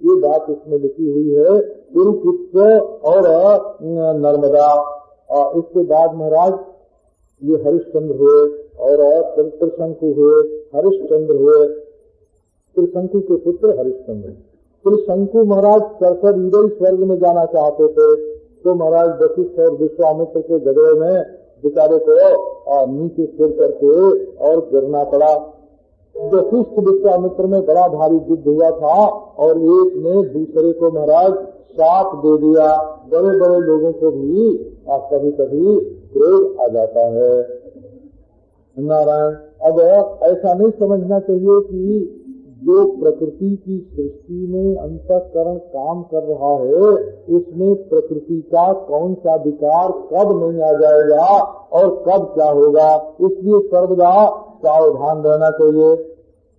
ये बात इसमें लिखी हुई है। कुरुपुत्र और नर्मदा। इसके बाद महाराज ये हरिश्चंद्र हुए और त्रिशंकु हुए, हरिश्चंद्र हुए। त्रिशंकु के पुत्र हरिश्चंद्र। त्रिशंकु महाराज चढ़कर ईडल स्वर्ग में जाना चाहते थे, तो महाराज वशिष्ठ और विश्वामित्र के झगड़े में बेचारे को नीचे सिर करके और गिरना पड़ा। वशिष्ठ विश्वामित्र में बड़ा भारी युद्ध हुआ था और एक ने दूसरे को महाराज शाप दे दिया। बड़े बड़े लोगों को भी कभी कभी क्रोध आ जाता है। नारायण, अब ऐसा नहीं समझना चाहिए कि जो प्रकृति की सृष्टि में अंतःकरण काम कर रहा है उसमें प्रकृति का कौन सा विकार कब नहीं आ जाएगा और कब क्या होगा, इसलिए सर्वदा सावधान रहना चाहिए।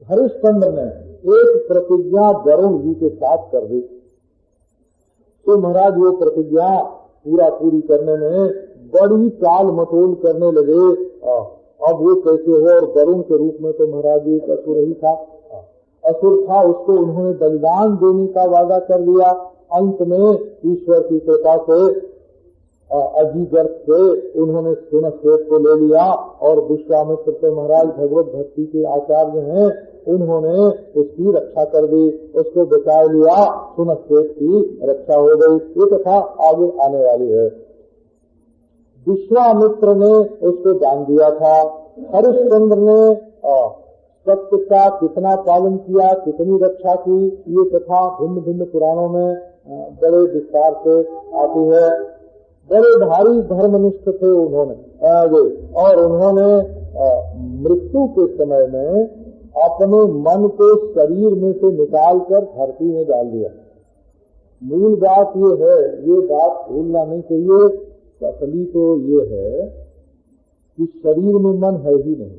हरिश्चंद्र ने एक प्रतिज्ञा वरुण जी के साथ कर दी, तो महाराज वो प्रतिज्ञा पूरी करने में बड़ी टाल मटोल करने लगे। अब वो कैसे हो, और वरुण के रूप में तो महाराज एक असुर ही था, असुर था, उसको उन्होंने बलिदान देने का वादा कर लिया। अंत में ईश्वर की कृपा से अजीगर से उन्होंने सुनश्रेष्ठ को ले लिया और विश्वामित्र से महाराज भगवत भक्ति के आचार्य हैं, उन्होंने उसकी रक्षा कर दी, उसको बचा लिया, सुनश्रेष्ठ की रक्षा हो गई। ये कथा आगे आने वाली है। विश्वामित्र ने उसको दान दिया था। हरिश्चंद्र ने सत्य का कितना पालन किया, कितनी रक्षा की, ये कथा भिन्न भिन्न पुराणों में बड़े विस्तार से आती है। बड़े भारी धर्मनिष्ठ थे उन्होंने और उन्होंने मृत्यु के समय में अपने मन को शरीर में से निकालकर धरती में डाल दिया। मूल बात ये है, ये बात भूलना नहीं चाहिए। असली तो ये है कि शरीर में मन है ही नहीं,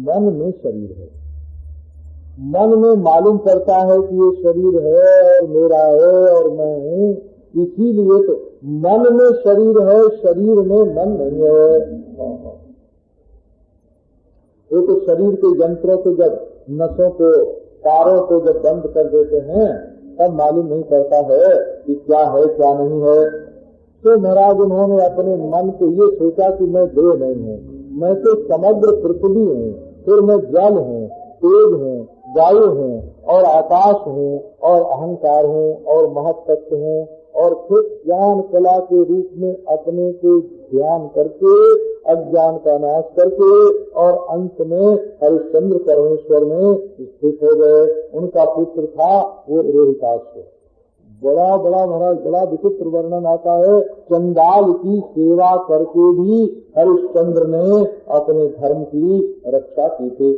मन में शरीर है। मन में मालूम पड़ता है कि ये शरीर है और मेरा है और मैं हूँ, इसीलिए तो मन में शरीर है, शरीर में मन नहीं है। वो तो शरीर के यंत्रों को जब नसों को तारों को जब बंद कर देते हैं तब मालूम नहीं पड़ता है कि क्या है क्या नहीं है। तो महाराज उन्होंने अपने मन को ये सोचा कि मैं देह नहीं हूँ, मैं तो समग्र पृथ्वी हूँ, फिर मैं जल हूँ, तेज हूँ, वायु हूँ और आकाश हूँ और अहंकार हूँ और महत्तत्व हूँ, और फिर ज्ञान कला के रूप में अपने को ध्यान करके अज्ञान का नाश करके और अंत में हरिश्चंद्र परमेश्वर में स्थित हो गए। उनका पुत्र था वो रोहिताक्ष। बड़ा बड़ा महाराज बड़ा विचित्र वर्णन आता है। चंडाल की सेवा करके भी हरिश्चंद्र ने अपने धर्म की रक्षा की थी।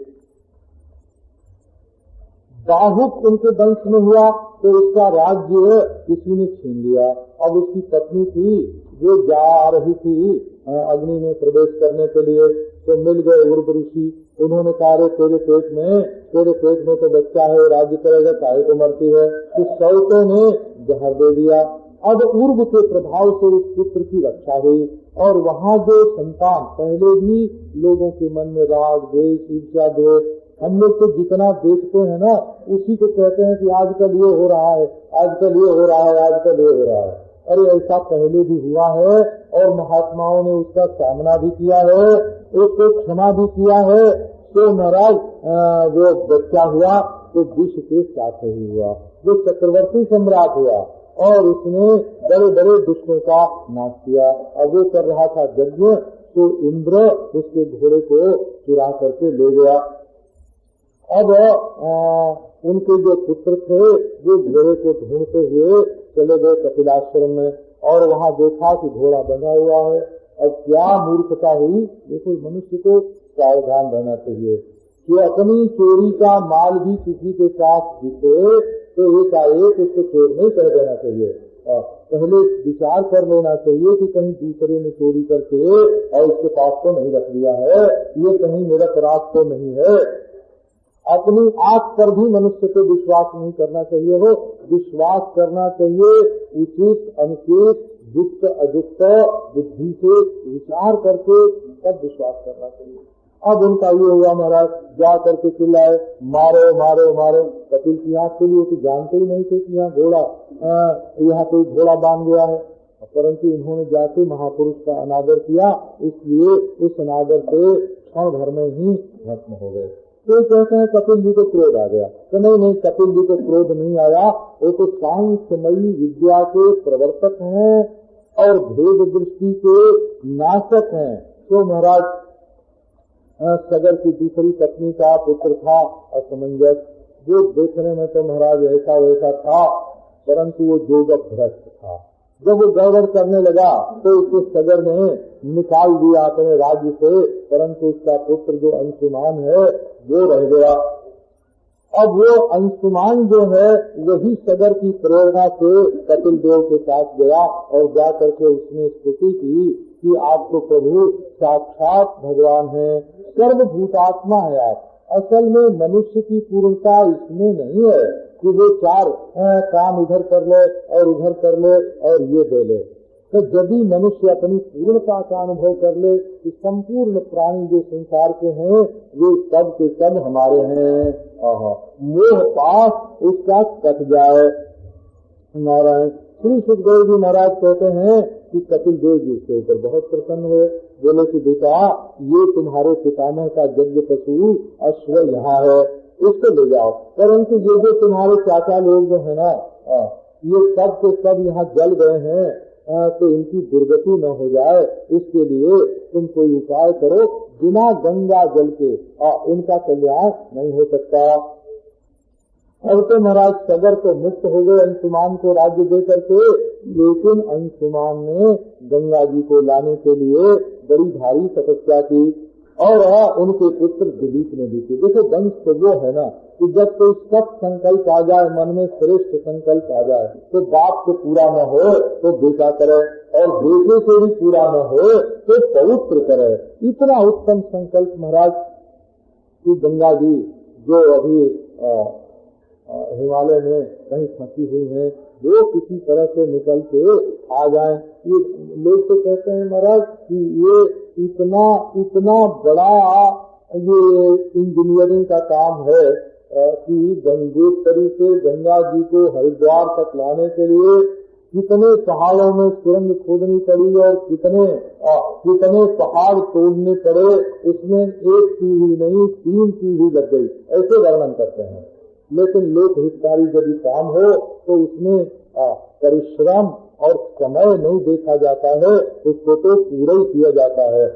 बाहुक उनके वंश में हुआ तो उसका राज्य किसी ने छीन लिया। अब उसकी पत्नी थी जो जा रही थी अग्नि में प्रवेश करने के लिए, तो मिल गए उर्व ऋषि। उन्होंने कहा रे तेरे पेट में तो बच्चा है, राज्य करेगा, काहे को मरती है। तो सौतों ने जहर दे दिया। अब उर्व के प्रभाव से उस पुत्र की रक्षा हुई और वहाँ जो संतान पहले भी लोगों के मन में राग द्वेष ईर्ष्या द्वेष हम लोग तो जितना देखते हैं ना उसी को कहते हैं कि आजकल ये हो रहा है, आजकल ये हो रहा है, आजकल ये हो रहा है। अरे ऐसा पहले भी हुआ है और महात्माओं ने उसका सामना भी किया है, उसको क्षमा भी किया है। तो महाराज वो बच्चा हुआ तो विश्व के साथ ही हुआ, जो चक्रवर्ती सम्राट हुआ और उसने बड़े बड़े दुष्टों का नाश किया। अब वो कर रहा था यज्ञ, तो इंद्र उसके घोड़े को चुरा करके ले गया। अब उनके जो पुत्र थे वो घोड़े को ढूंढते हुए चले गए कपिलाश्रम में और वहाँ देखा कि घोड़ा बंधा हुआ है। अब क्या मूर्खता हुई। देखो मनुष्य को सावधान रहना चाहिए कि अपनी चोरी का माल भी किसी के साथ दिखे तो एकाएक उसको चोर नहीं कह देना चाहिए। पहले विचार कर लेना चाहिए कि कहीं दूसरे ने चोरी करके और उसके पास तो नहीं रख दिया है, ये कहीं निरपराध तो नहीं है। अपनी आंख पर भी मनुष्य को विश्वास नहीं करना चाहिए। हो विश्वास करना चाहिए उचित अनुचित युक्त अयुक्त बुद्धि से विचार करके तब विश्वास करना चाहिए। अब उनका ये हुआ महाराज, जा करके चिल्लाए मारो मारो मारो। कपिल की आंख खुली, तो जानते ही नहीं थे कि यहाँ घोड़ा, यहाँ कोई घोड़ा बांध गया है, परंतु इन्होंने जाके महापुरुष का अनादर किया, इसलिए उस अनादर से क्षण भर में ही भस्म हो गए। तो कहते हैं कपिल जी को क्रोध आ गया, तो नहीं, कपिल जी को क्रोध नहीं आया, वो तो सांख्यमयी विद्या के प्रवर्तक हैं और भेद दृष्टि के नाशक हैं। तो महाराज सगर की दूसरी पत्नी का पुत्र था असमंजस, जो देखने में तो महाराज ऐसा वैसा था, परंतु वो जोगक भ्रष्ट था। जब वो गड़बड़ करने लगा तो उसको सगर ने निकाल दिया अपने राज्य से, परंतु उसका पुत्र जो अंशुमान है वो रह गया। अब वो अंशुमान जो है वही सगर की प्रेरणा से कपिल देव के पास गया और जा करके उसने स्तुति की कि आप तो प्रभु साक्षात भगवान हैं, सर्वभूतात्मा है आप। असल में मनुष्य की पूर्णता इसमें नहीं है कि वो चार काम इधर कर ले और उधर कर ले और ये दे ले। तो यदि मनुष्य अपनी पूर्णता का अनुभव कर ले कि संपूर्ण प्राणी जो संसार के हैं वे सब के सब हमारे हैं, मोह पास उसका कट जाए। नारायण श्री सुखदेव जी महाराज कहते हैं कि कपिल देव जी उसके ऊपर बहुत प्रसन्न हुए, बोले कि बेटा ये तुम्हारे पितामह का यज्ञ पशु अश्व यहाँ है, इसको ले जाओ, परंतु ये जो तुम्हारे चाचा लोग जो है ना ये सब के सब यहाँ जल गए हैं, तो इनकी दुर्गति न हो जाए इसके लिए तुम कोई उपाय करो, बिना गंगा जल के इनका कल्याण नहीं हो सकता। अब तो महाराज सगर तो मुक्त हो गए अंशुमान को राज्य दे करके, लेकिन अंशुमान ने गंगा जी को लाने के लिए बड़ी भारी तपस्या की और उनके पुत्र दिलीप ने भी की। देखो वंश तो वो है ना कि जब कोई सत संकल्प आ जाए, मन में श्रेष्ठ संकल्प आ जाए, तो बाप से पूरा न हो तो बेटा करे और बेटे से भी पूरा न हो तो पवित्र करे। इतना उत्तम संकल्प महाराज कि गंगा जी जो अभी हिमालय में कहीं फंसी हुई है वो किसी तरह से निकल के आ जाए। ये लोग तो कहते हैं महाराज कि ये इतना बड़ा ये इंजीनियरिंग का काम है कि गंगोत्री से गंगा जी को हरिद्वार तक लाने के लिए कितने पहाड़ों में सुरंग खोदनी पड़ी और कितने पहाड़ तोड़ने पड़े, उसमें एक पीढ़ी नहीं 3 पीढ़ी लग गई, ऐसे वर्णन करते हैं। लेकिन लोक हितकारी यदि काम हो तो उसमें परिश्रम और समय नहीं देखा जाता है, उसको तो पूरा ही किया जाता है।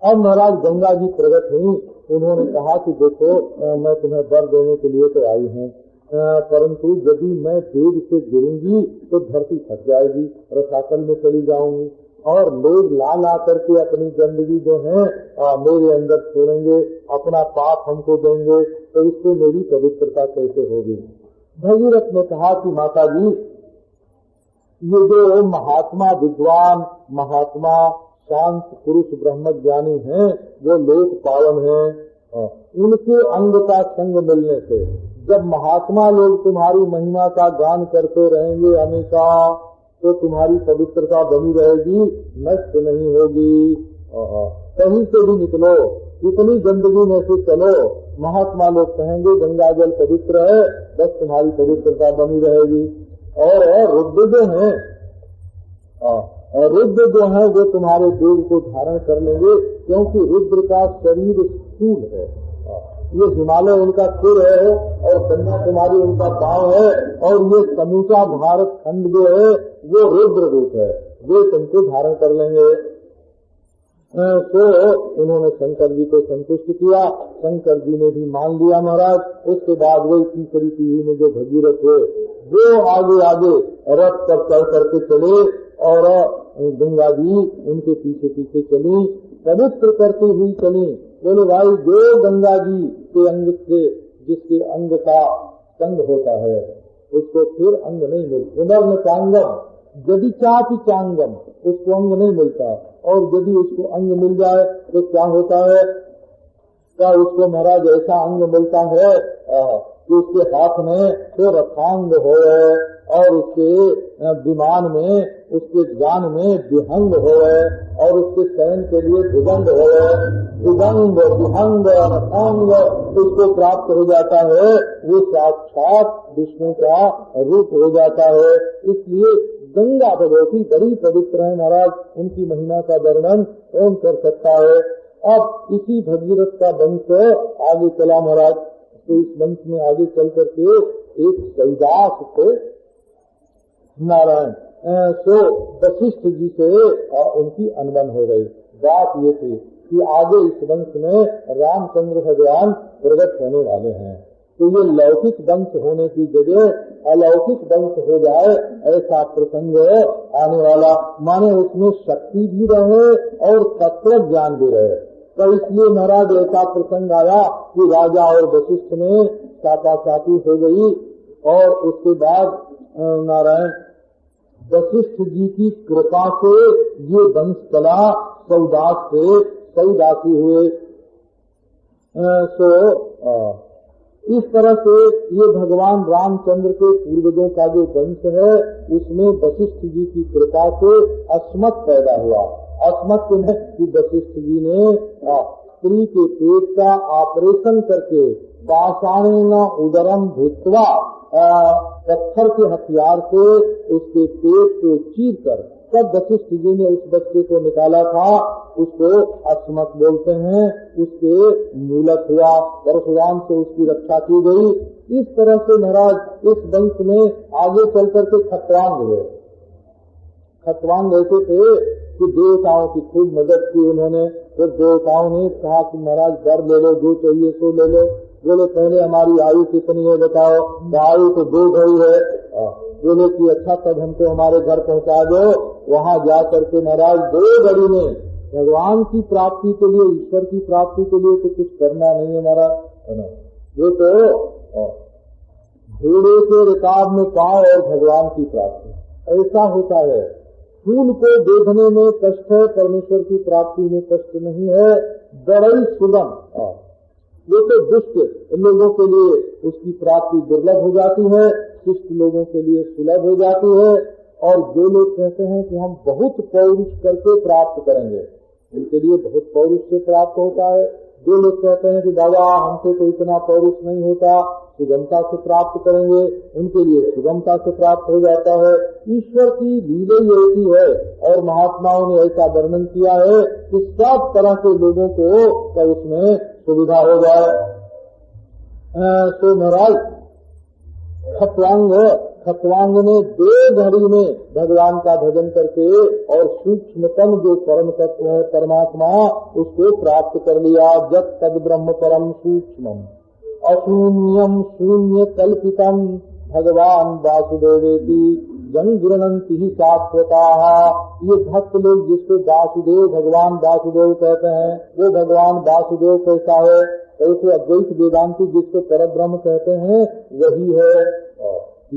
अब महाराज गंगा जी प्रकट हुई, उन्होंने कहा कि देखो मैं तुम्हें वर देने के लिए तो आई हूँ, परंतु यदि मैं तेज से गिरूंगी तो धरती फट जाएगी, रसातल में चली जाऊंगी और लोग ला करके अपनी गंदगी जो है मेरे अंदर छोड़ेंगे, अपना पाप हमको देंगे, तो इससे मेरी पवित्रता कैसे होगी। भगीरथ ने कहा कि माता जी ये जो महात्मा विद्वान महात्मा शांत पुरुष ब्रह्मज्ञानी हैं वो लोक पावन हैं, उनके अंग का संग मिलने से जब महात्मा लोग तुम्हारी महिमा का गान करते रहेंगे हमेशा तो तुम्हारी पवित्रता बनी रहेगी, नष्ट नहीं होगी। कहीं से भी निकलो, इतनी गंदगी में से चलो, महात्मा लोग कहेंगे गंगा जल पवित्र है, बस तुम्हारी पवित्रता बनी रहेगी। और रुद्र जो है वो तुम्हारे देह को धारण कर लेंगे, क्योंकि रुद्र का शरीर स्थूल है, ये हिमालय उनका सिर है और गंगा कुमारी उनका पांव है, और ये समूचा भारत खंड जो है वो रुद्र रूप है, वे तुमको धारण कर लेंगे। तो उन्होंने शंकर जी को संतुष्ट किया, शंकर जी ने भी मान लिया महाराज। उसके बाद वही तीसरी पीढ़ी में जो भगीरथ हुए वो आगे रथ पर चढ़ करके चले और गंगा जी उनके पीछे पीछे चली, पवित्र करती हुई चली। बोले भाई जो गंगा जी के अंग से जिसके अंग का संग होता है उसको फिर अंग नहीं मिलता, पुनर्न चांगम यदि चापी चांगम, उसको अंग नहीं मिलता, और यदि उसको अंग मिल जाए तो क्या होता है, क्या उसको महाराज ऐसा अंग मिलता है कि उसके हाथ में तो रथांग हो और उसके विमान में उसके ज्ञान में विहंग हो और उसके शयन के लिए भुजंग हो, भुजंग विहंग अंग उसको प्राप्त हो जाता है, वो साक्षात विष्णु का रूप हो जाता है। इसलिए गंगा भगवती बड़ी पवित्र है महाराज, उनकी महिमा का वर्णन कौन कर सकता है। अब इसी भगीरथ का वंश आगे चला महाराज, तो इस वंश में आगे चल करके एक सौदास थे नारायण, तो वशिष्ठ जी से उनकी अनबन हो गई। बात ये थी कि आगे इस वंश में रामचंद्र भगवान प्रकट होने वाले हैं, तो ये लौकिक वंश होने की जगह अलौकिक वंश हो जाए ऐसा प्रसंग आने वाला, माने उसमें शक्ति भी रहे और तत्व ज्ञान भी रहे। तो इसलिए महाराज ऐसा प्रसंग आया कि राजा और वशिष्ठ में चापाचापी हो गई, और उसके बाद नारायण वशिष्ठ जी की कृपा से ये वंश चला, सौदास से सौदासी हुए। इस तरह से ये भगवान रामचंद्र के पूर्वजों का जो वंश है उसमें वशिष्ठ जी की कृपा से अस्मत् पैदा हुआ। अस्मत् कि वशिष्ठ जी ने स्त्री के पेट का ऑपरेशन करके पाषाणेन उदरम भित्वा पत्थर के हथियार से उसके पेट को चीर कर तब वशिष्ठ जी ने उस बच्चे को निकाला था, उसको अस्मत् बोलते हैं। उसके मूलक हुआ, परशुराम से उसकी रक्षा की गई। इस तरह से महाराज इस वंश में आगे चल करके खतवांग हुए। खतवांग ऐसे थे कि देवताओं की खूब मदद की उन्होंने। तो देवताओं ने कहा कि महाराज वर ले लो, जो चाहिए सो ले लो। बोले पहले हमारी आयु कितनी है बताओ, आयु तो 2 घड़ी है। बोले कि अच्छा तब हमको हमारे घर पहुंचा दो। वहाँ जा करके महाराज 2 घड़ी में भगवान की प्राप्ति के लिए, ईश्वर की प्राप्ति के लिए तो कुछ करना नहीं है महाराज, है ना। ये तो घोड़े के रिकाब में पाँव और भगवान की प्राप्ति ऐसा होता है। फूल को देखने में कष्ट है, परमेश्वर की प्राप्ति में कष्ट नहीं है, बड़ी सुगम। ये तो दुष्ट लोगों के लिए उसकी प्राप्ति दुर्लभ हो जाती है, शिष्ट लोगों के लिए सुलभ हो जाती है। और जो लोग कहते हैं कि हम बहुत पौरुष करके प्राप्त करेंगे, उनके लिए बहुत पौरुष से प्राप्त होता है। जो लोग कहते हैं कि बाबा हमसे तो इतना पौरुष नहीं होता, सुगमता से प्राप्त करेंगे, उनके लिए सुगमता से प्राप्त हो जाता है। ईश्वर की लीला ही ऐसी है, और महात्माओं ने ऐसा वर्णन किया है कि सब तरह के लोगों को उसमें सुविधा हो जाए। तो महाराज खतवांग ने 2 घड़ी में भगवान का भजन करके और सूक्ष्मतम जो परम तत्व है परमात्मा उसको प्राप्त कर लिया। जब तद ब्रह्म परम सूक्ष्मम अशून्यम शून्य कल्पितम भगवान वासुदेवेति जन गृणंति ही शाश्वता। ये भक्त लोग जिसको वासुदेव भगवान वासुदेव कहते हैं, वो भगवान वासुदेव कैसा है? ऐसे अद्वैत वेदांती जिसको परब्रह्म कहते हैं वही है।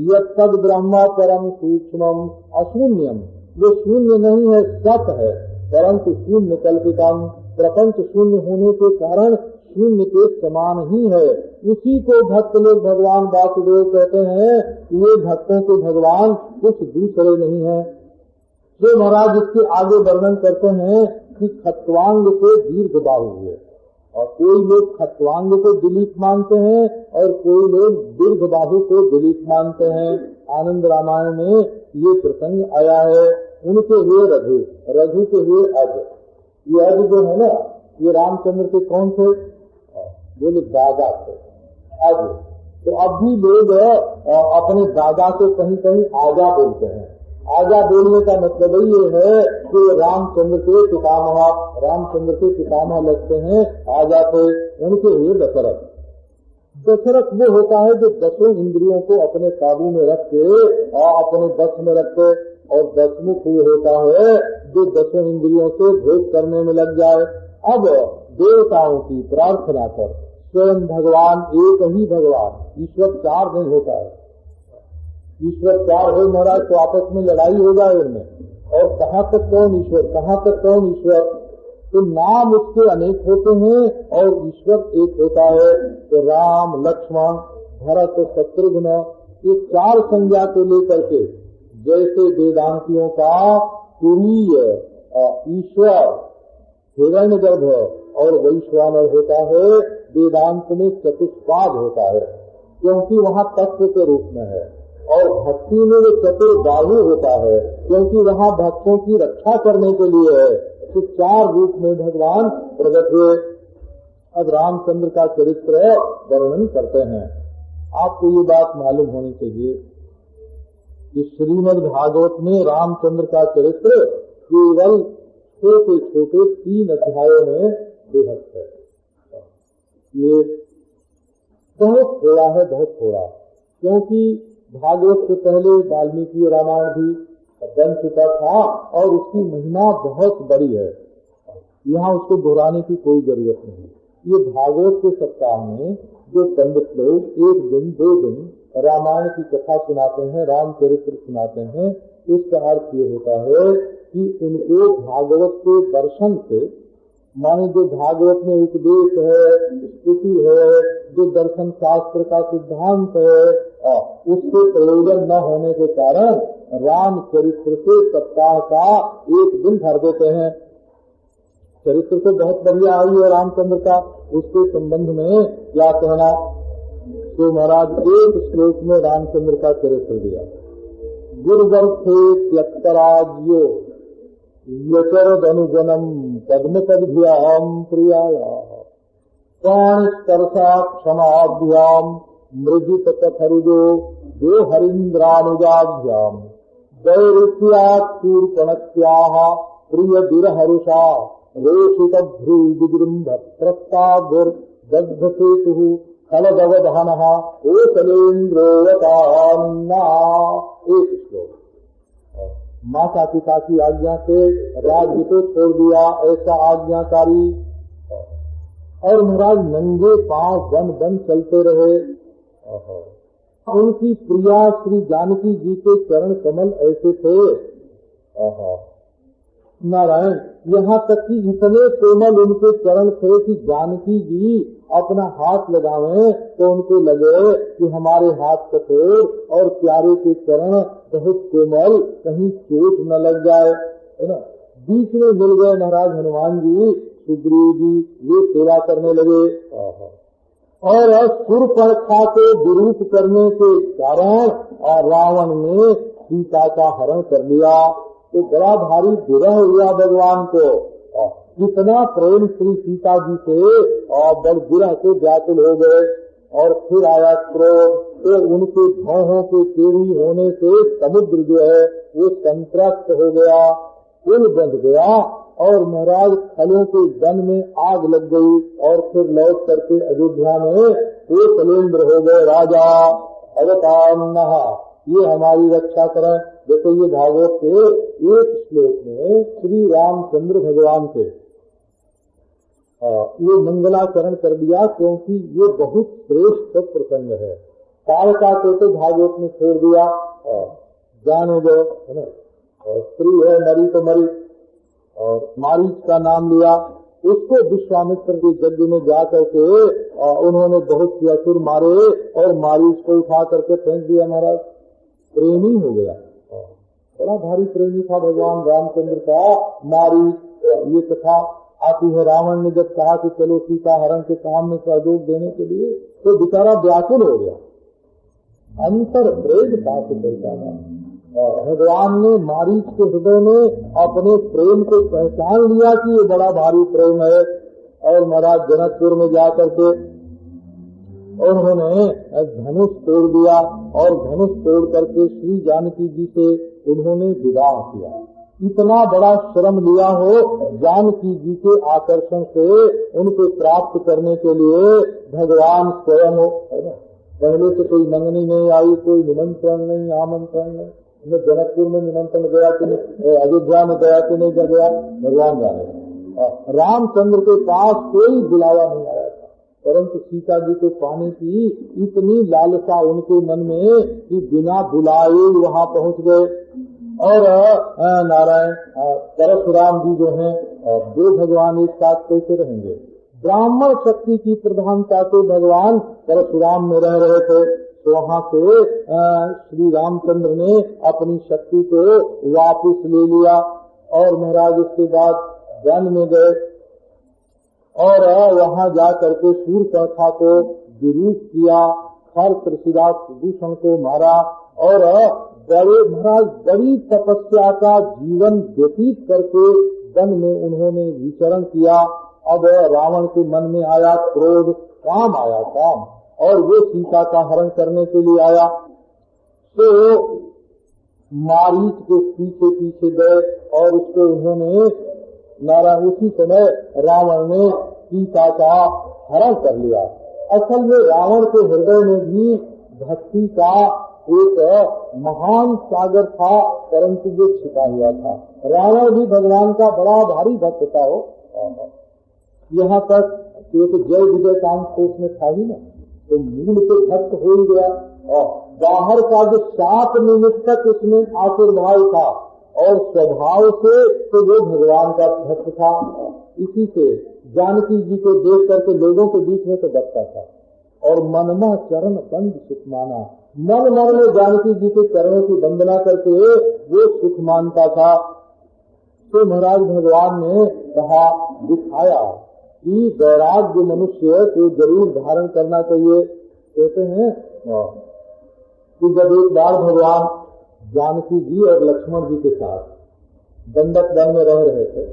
यह तद ब्रह्म परम सूक्ष्मम अशून्यम, जो शून्य नहीं है सत है, परंतु शून्य कल्पितम, प्रपंच शून्य होने के कारण शून्य के समान ही है। उसी को भक्त लोग भगवान वासुदेव कहते हैं। ये भक्तों के भगवान कुछ दूसरे नहीं है। जो महाराज इसके आगे वर्णन करते हैं कि खतवांग से दीर्घ बाहु हुए, और कोई लोग खतवांग को दिलीप मानते हैं और कोई लोग दीर्घ बाहु को दिलीप मानते हैं। आनंद रामायण में ये प्रसंग आया है। उनके हुए रघु, रघु के हुए अज। ये अज जो है ना, ये रामचंद्र के कौन थे? बोले दादा थे, अज। तो अब भी लोग अपने दादा को कहीं कहीं आजा बोलते हैं। आजा बोलने का मतलब ये है कि रामचंद्र के पितामह लगते हैं आजा थे। उनके हुए दशरथ। दशरथ वो होता है जो 10 इंद्रियों को अपने काबू में रख के और अपने बस में रखे, और 10मुख होता है जो 10 इंद्रियों से भोग करने में लग जाए। अब देवताओं की प्रार्थना कर स्वयं भगवान एक ही भगवान, ईश्वर 4 नहीं होता है। ईश्वर 4 हो महाराज तो आपस में लड़ाई हो जाए उनमें, और कहाँ तक कौन ईश्वर, कहाँ तक कौन ईश्वर। तो नाम उसके अनेक होते हैं और ईश्वर एक होता है। तो राम लक्ष्मण भरत शत्रुघ्न, ये 4 संज्ञा को लेकर के जैसे वेदांतियों का तुरीय ईश्वर हिरण्यगर्भ और वैश्वानर होता है, वेदांत में चतुष्पाद होता है, क्योंकि वहाँ तत्व के रूप में है। और भक्ति में वो चतुर्बाहु होता है, क्योंकि वहाँ भक्तों की रक्षा करने के लिए है। तो 4 रूप में भगवान प्रकट हुए। अब रामचंद्र का चरित्र वर्णन करते हैं। आपको ये बात मालूम होनी चाहिए कि श्रीमद् भागवत में रामचंद्र का चरित्र केवल छोटे छोटे 3 अध्यायों में विभक्त है। ये बहुत थोड़ा है, बहुत थोड़ा, क्योंकि भागवत से पहले वाल्मीकि रामायण भी बन चुका था और उसकी महिमा बहुत बड़ी है। यहाँ उसको दोहराने की कोई जरूरत नहीं। ये भागवत के सप्ताह में जो पंडित लोग 1 दिन 2 दिन रामायण की कथा सुनाते हैं, रामचरित्र सुनाते हैं, उसका अर्थ ये होता है कि उनको भागवत के दर्शन से, माने जो भागवत में उपदेश है, स्तुति है, जो दर्शन शास्त्र का सिद्धांत है, उससे प्रयोजन न होने के कारण रामचरित्र से सप्ताह का 1 दिन भर देते हैं। चरित्र तो बहुत बढ़िया आई है रामचंद्र का, उसके संबंध में क्या कहना। तो महाराज 1 श्लोक में रामचंद्र का चरित्र दिया। गुरुवर्थे त्यक्तराज्यो यचरदनुजनम पद्मपद्भ्याम प्रियाया प्राणस्पर्शा क्षमाभ्याम मृजित पथरुजो जो हरीन्द्रानुजाभ्याम दैरुत्यात् शूर्पणस्याः प्रिय दुरहरुषा रोषित भ्रू विजृंभ प्रस्ताभुर्दग्धसेतुः खलदवधानः ओसलेन्द्रोवतान्ना। 1 श्लोक। माता पिता की आज्ञा से राज्य को छोड़ दिया ऐसा आज्ञाकारी, और महाराज नंगे पांव बन बन चलते रहे। उनकी प्रिया श्री जानकी जी के चरण कमल ऐसे थे, नारायण, यहाँ तक कि इतने कोमल उनके चरण थे कि जानकी जी अपना हाथ लगावे तो उनको लगे कि हमारे हाथ कठोर और प्यारे के चरण बहुत कोमल, कहीं चोट न लग जाए, है ना। बीच में मिल गए महाराज हनुमान जी, सुग्रीव जी, ये सेवा करने लगे। और शूर्पणखा को विरूप करने के कारण रावण ने सीता का हरण कर लिया, तो बड़ा भारी विरह हुआ भगवान को। इतना प्रेम श्री सीता जी से और बड़ विरह से व्याकुल हो गए। और फिर आया क्रोध, तो उनके भौहों के टेढ़ी होने से समुद्र जो है वो संतृप्त हो गया, पुल बंध गया, और महाराज फलों के वन में आग लग गई। और फिर लौट करके अयोध्या में वो सलेन्द्र हो गए राजा अवतान्नः, ये हमारी रक्षा करें। देखो ये भागवत के 1 श्लोक में श्री रामचंद्र भगवान के ये मंगलाचरण कर दिया, क्योंकि ये बहुत श्रेष्ठ प्रसंग है। तारका को तो भागवत में छोड़ दिया, जानो गो, है ना, और स्त्री है मरी तो मरी, और मारीच का नाम लिया, उसको विश्वामित्र के यज्ञ में जा करके उन्होंने बहुत से असुर मारे और मारीच को उठा करके फेंक दिया। महाराज प्रेमी हो गया, बड़ा भारी प्रेमी था भगवान रामचंद्र का मारीच। ये कथा आती है, रावण ने जब कहा कि चलो सीता हरण के काम में सहयोग देने के लिए, तो बेचारा व्याकुल हो गया, अंतर प्रेम पास चलता था। भगवान ने मारीच के हृदय में अपने प्रेम को पहचान लिया कि ये बड़ा भारी प्रेम है, और महाराज जनकपुर में जाकर के उन्होंने धनुष तोड़ दिया, और धनुष तोड़ करके श्री जानकी जी से उन्होंने विवाह किया। इतना बड़ा श्रम लिया हो जानकी जी के आकर्षण से उनको प्राप्त करने के लिए भगवान स्वयं हो, है ना। पहले तो कोई मंगनी नहीं आई, कोई निमंत्रण नहीं, आमंत्रण नहीं। जनकपुर में निमंत्रण गया कि नहीं, अयोध्या में गया कि नहीं गया, भगवान जाने। रामचंद्र के पास कोई बुलावा नहीं आया था, परंतु सीता जी को पाने की इतनी लालसा उनके मन में कि बिना बुलाए वहाँ पहुँच गए। और नारायण परशुराम जी जो हैं, 2 भगवान एक साथ कैसे रहेंगे। ब्राह्मण शक्ति की प्रधानता से भगवान परशुराम में रह रहे थे, तो वहाँ से श्री रामचंद्र ने अपनी शक्ति को वापस ले लिया और महाराज उसके बाद वन में गए और वहाँ जा करके शूर्पणखा को विरूप किया, हर पृथ्वीराज विभूषण को मारा और बड़े महाराज बड़ी तपस्या का जीवन व्यतीत करके वन में उन्होंने विचरण किया। अब रावण के मन में आया क्रोध, काम आया काम, और वो सीता का हरण करने के लिए आया। तो मारीच के पीछे पीछे गए और उसको उन्होंने नारायण उसी समय रावण ने सीता का हरण कर लिया। असल में रावण के हृदय में भी भक्ति का एक महान सागर था, परंतु वो छिपा हुआ था। रावण भी भगवान का बड़ा भारी भक्त था। हो यहाँ तक कि तो जय विजय काम तो उसमें था ही ना, तो मूल से भक्त हो ही गया और बाहर का जो सात निमित्तक उसमें आशीर्भाव था और स्वभाव से तो वो भगवान का भक्त था। इसी से जानकी जी को देख करके लोगों के बीच में तो बचता था और मनमह चरण बंद सुख माना, मन मन में जानकी जी के चरणों की वंदना करके वो सुख मानता था। तो महाराज भगवान ने कहा, दिखाया कि वैराग्य मनुष्य को जरूर धारण करना चाहिए। कहते हैं कि जब एक बार भगवान जानकी जी और लक्ष्मण जी के साथ दंडक वन में रह रहे थे,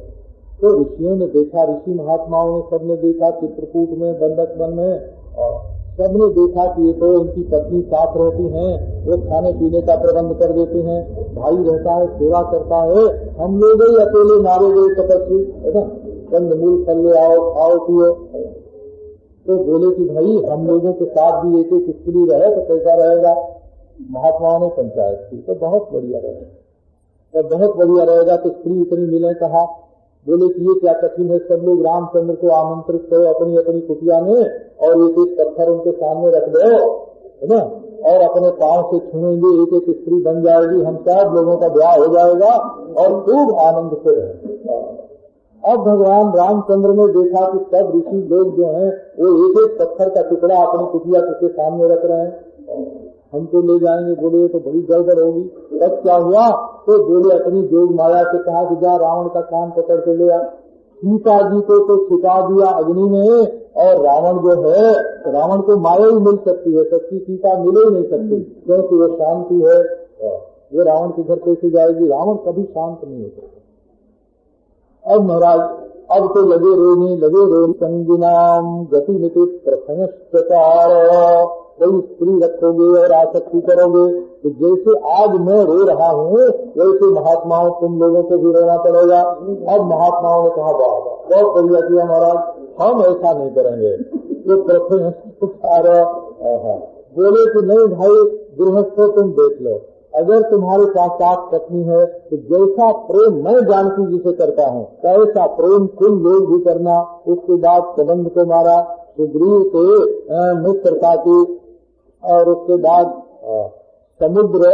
तो ऋषियों ने देखा, ऋषि महात्माओं ने सबने देखा चित्रकूट में दंडक वन में, और सबने देखा कि ये तो उनकी पत्नी साथ रहती हैं, वो खाने पीने का प्रबंध कर देते हैं, भाई रहता है सेवा करता है, हम लोग ही अकेले मारे गए तपस्वी है ना, कंदमूल फल ले आओ खाओ पियो। तो बोले कि भाई हम लोगों के साथ भी एक एक स्त्री रहे तो कैसा रहेगा। महात्माओं ने पंचायत की तो बहुत बढ़िया रहेगा, तो बहुत बढ़िया रहेगा। तो स्त्री इतनी मिले, कहा बोले कि ये क्या कठिन है, सब लोग रामचंद्र को आमंत्रित करो अपनी अपनी कुटिया में और एक एक पत्थर उनके सामने रख दो है ना, और अपने पांव से छूएंगे, एक एक स्त्री बन जाएगी, हम सब लोगों का ब्याह हो जाएगा और खूब आनंद से रहेंगे। अब भगवान रामचंद्र ने देखा कि सब ऋषि लोग जो हैं वो एक एक पत्थर का टुकड़ा अपनी कुटिया के सामने रख रहे हैं, हमको ले जाएंगे। बोले तो बड़ी गड़बड़ होगी। तब क्या हुआ, तो बोले अपनी जोग माया से कहा कि जा रावण का कान पकड़ के ले आ। सीता जी को तो छिपा दिया अग्नि में, और रावण जो है, रावण को माया ही मिल सकती है, सच्ची सीता मिल ही नहीं सकती, क्योंकि वो शांति है। वो रावण के घर कैसे जाएगी, रावण कभी शांत नहीं हो सकता। अब महाराज अब तो लगे रोने संगिनाम गति मिति प्रथमस्कार, कोई स्त्री रखोगे और आसक्ति करोगे तो जैसे आज मैं रो रहा हूँ वैसे महात्माओं तुम लोगों को भी रोना पड़ेगा। अब महात्माओं ने कहा वाह बहुत बढ़िया किया महाराज, हम ऐसा नहीं करेंगे। तो प्रथमस्कार बोले कि नहीं भाई गृहस्थ तुम देख लो, अगर तुम्हारे साथ पत्नी है तो जैसा प्रेम मैं जानकी जी से करता हूँ ऐसा प्रेम तुम लोग भी करना। उसके बाद संबंध को मारा, सुग्रीव से मित्रता की, और उसके बाद समुद्र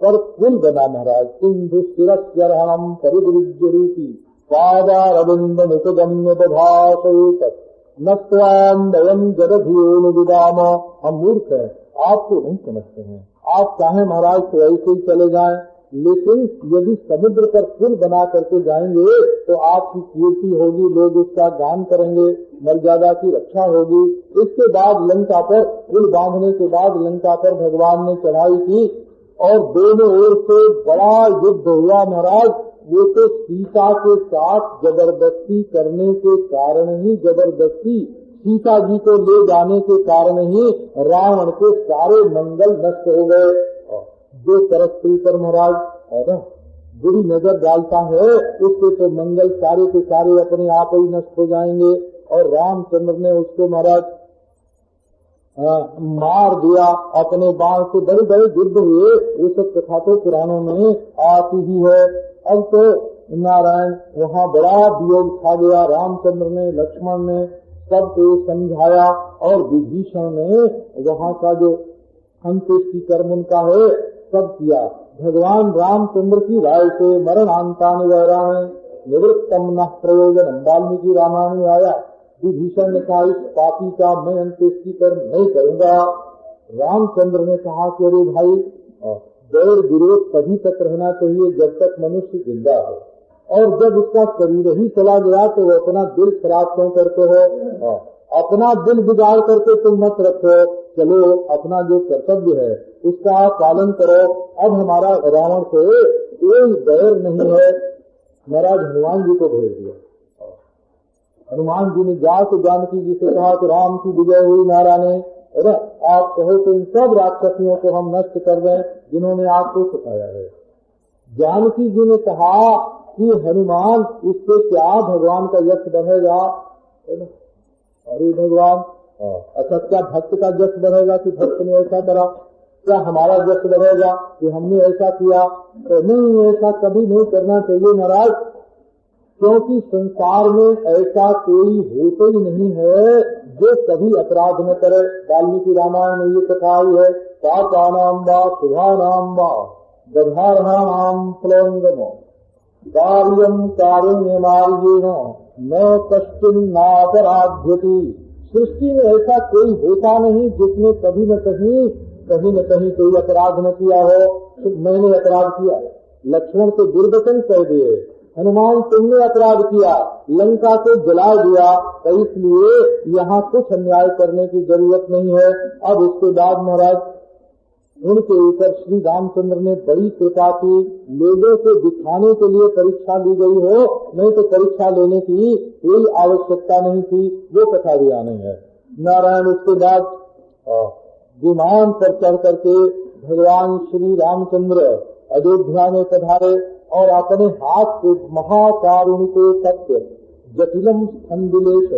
पर पुल बना महाराज। सिंधु शिरस्यरहणम परिवृज्य रूपी पादारविंद मुखगम्य दधासयुत नत्वाम वयम जगधियोन विदाम। हम मूर्ख हैं, आप तो नहीं समझते हैं, आप चाहे महाराज तो ऐसे ही चले जाएं, लेकिन यदि समुद्र पर पुल बना करके जाएंगे तो आपकी कीर्ति होगी, लोग उसका गान करेंगे, मर्यादा की रक्षा होगी। इसके बाद लंका पर पुल बांधने के बाद लंका पर भगवान ने चढ़ाई की और दोनों ओर से बड़ा युद्ध हुआ महाराज। वो तो सीता के साथ जबरदस्ती करने के कारण ही, जबरदस्ती सीता जी को ले जाने के कारण ही रावण के सारे मंगल नष्ट हो गए। जो परस्त्री पर महाराज है ना बुरी नजर डालता है उसके तो मंगल सारे के सारे अपने आप ही नष्ट हो जाएंगे। और रामचंद्र ने उसको महाराज मार दिया अपने बाण से। बड़े बड़े युद्ध हुए, वो सब कथा तो पुराणों में आती ही है। अब तो नारायण वहाँ बड़ा वियोग छा गया। रामचंद्र ने, लक्ष्मण ने सबको समझाया और विभीषण ने वहाँ का जो अंत्येष्टि कर्म उनका है सब किया। भगवान रामचंद्र की राय से मरणांतानि वैराणि निवृत्तम न प्रयोजन वाल्मीकि रामायण आया। विभीषण ने कहा इस पापी का मैं अंत्येष्टि कर्म नहीं करूंगा, रामचंद्र ने कहा कि अरे भाई, वैर विरोध तभी तक रहना चाहिए जब तक मनुष्य जिंदा है, और जब उसका शरीर ही चला गया तो वो अपना दिल खराब क्यों करते हो? अपना दिल बिगाड़ करके तुम मत रखो, चलो अपना जो कर्तव्य है उसका पालन करो। अब हमारा रावण से कोई बैर नहीं है। महाराज हनुमान जी को भेज दिया। हनुमान जी ने जाके जानकी जी से कहा कि राम की विजय हुई नारायण, अरे आप कहो तो इन सब राक्षसियों को हम नष्ट कर दें जिन्होंने आपको सिखाया है। जानकी जी ने कहा कि हनुमान, इससे क्या भगवान का यश बढ़ेगा? अरे भगवान, अच्छा क्या भक्त का यश बढ़ेगा कि भक्त ने ऐसा करा? क्या हमारा यश बढ़ेगा कि हमने ऐसा किया? तो नहीं, ऐसा कभी नहीं करना चाहिए महाराज, क्योंकि संसार में ऐसा कोई होता ही नहीं है जो कभी अपराध न करे। वाल्मीकि रामायण में ये कथा आई है, पापानां वा शुभानां वा दधारणानां प्लवंगम कार्यं कारुण्यमार्गेण न कश्चिन्नापराध्यति। सृष्टि में ऐसा कोई होता नहीं जिसने कभी न कहीं कोई अपराध न किया हो। तो मैंने अपराध किया, लक्ष्मण को दुर्वचन कह दिए, हनुमान तुमने अपराध किया, लंका को जला दिया, तो इसलिए यहाँ कुछ अन्याय करने की जरूरत नहीं है। अब उसके बाद महाराज उनके ऊपर श्री रामचंद्र ने बड़ी कृपा की, लोगों को दिखाने के लिए परीक्षा ली गई हो, नहीं तो परीक्षा लेने की कोई आवश्यकता नहीं थी। वो कथा भी आनी है नारायण। उसके बाद विमान पर चढ़ करके भगवान श्री रामचंद्र अयोध्या में पधारे और अपने हाथ से महाकारुणिको तत्व जटिलम स्कंदिलेश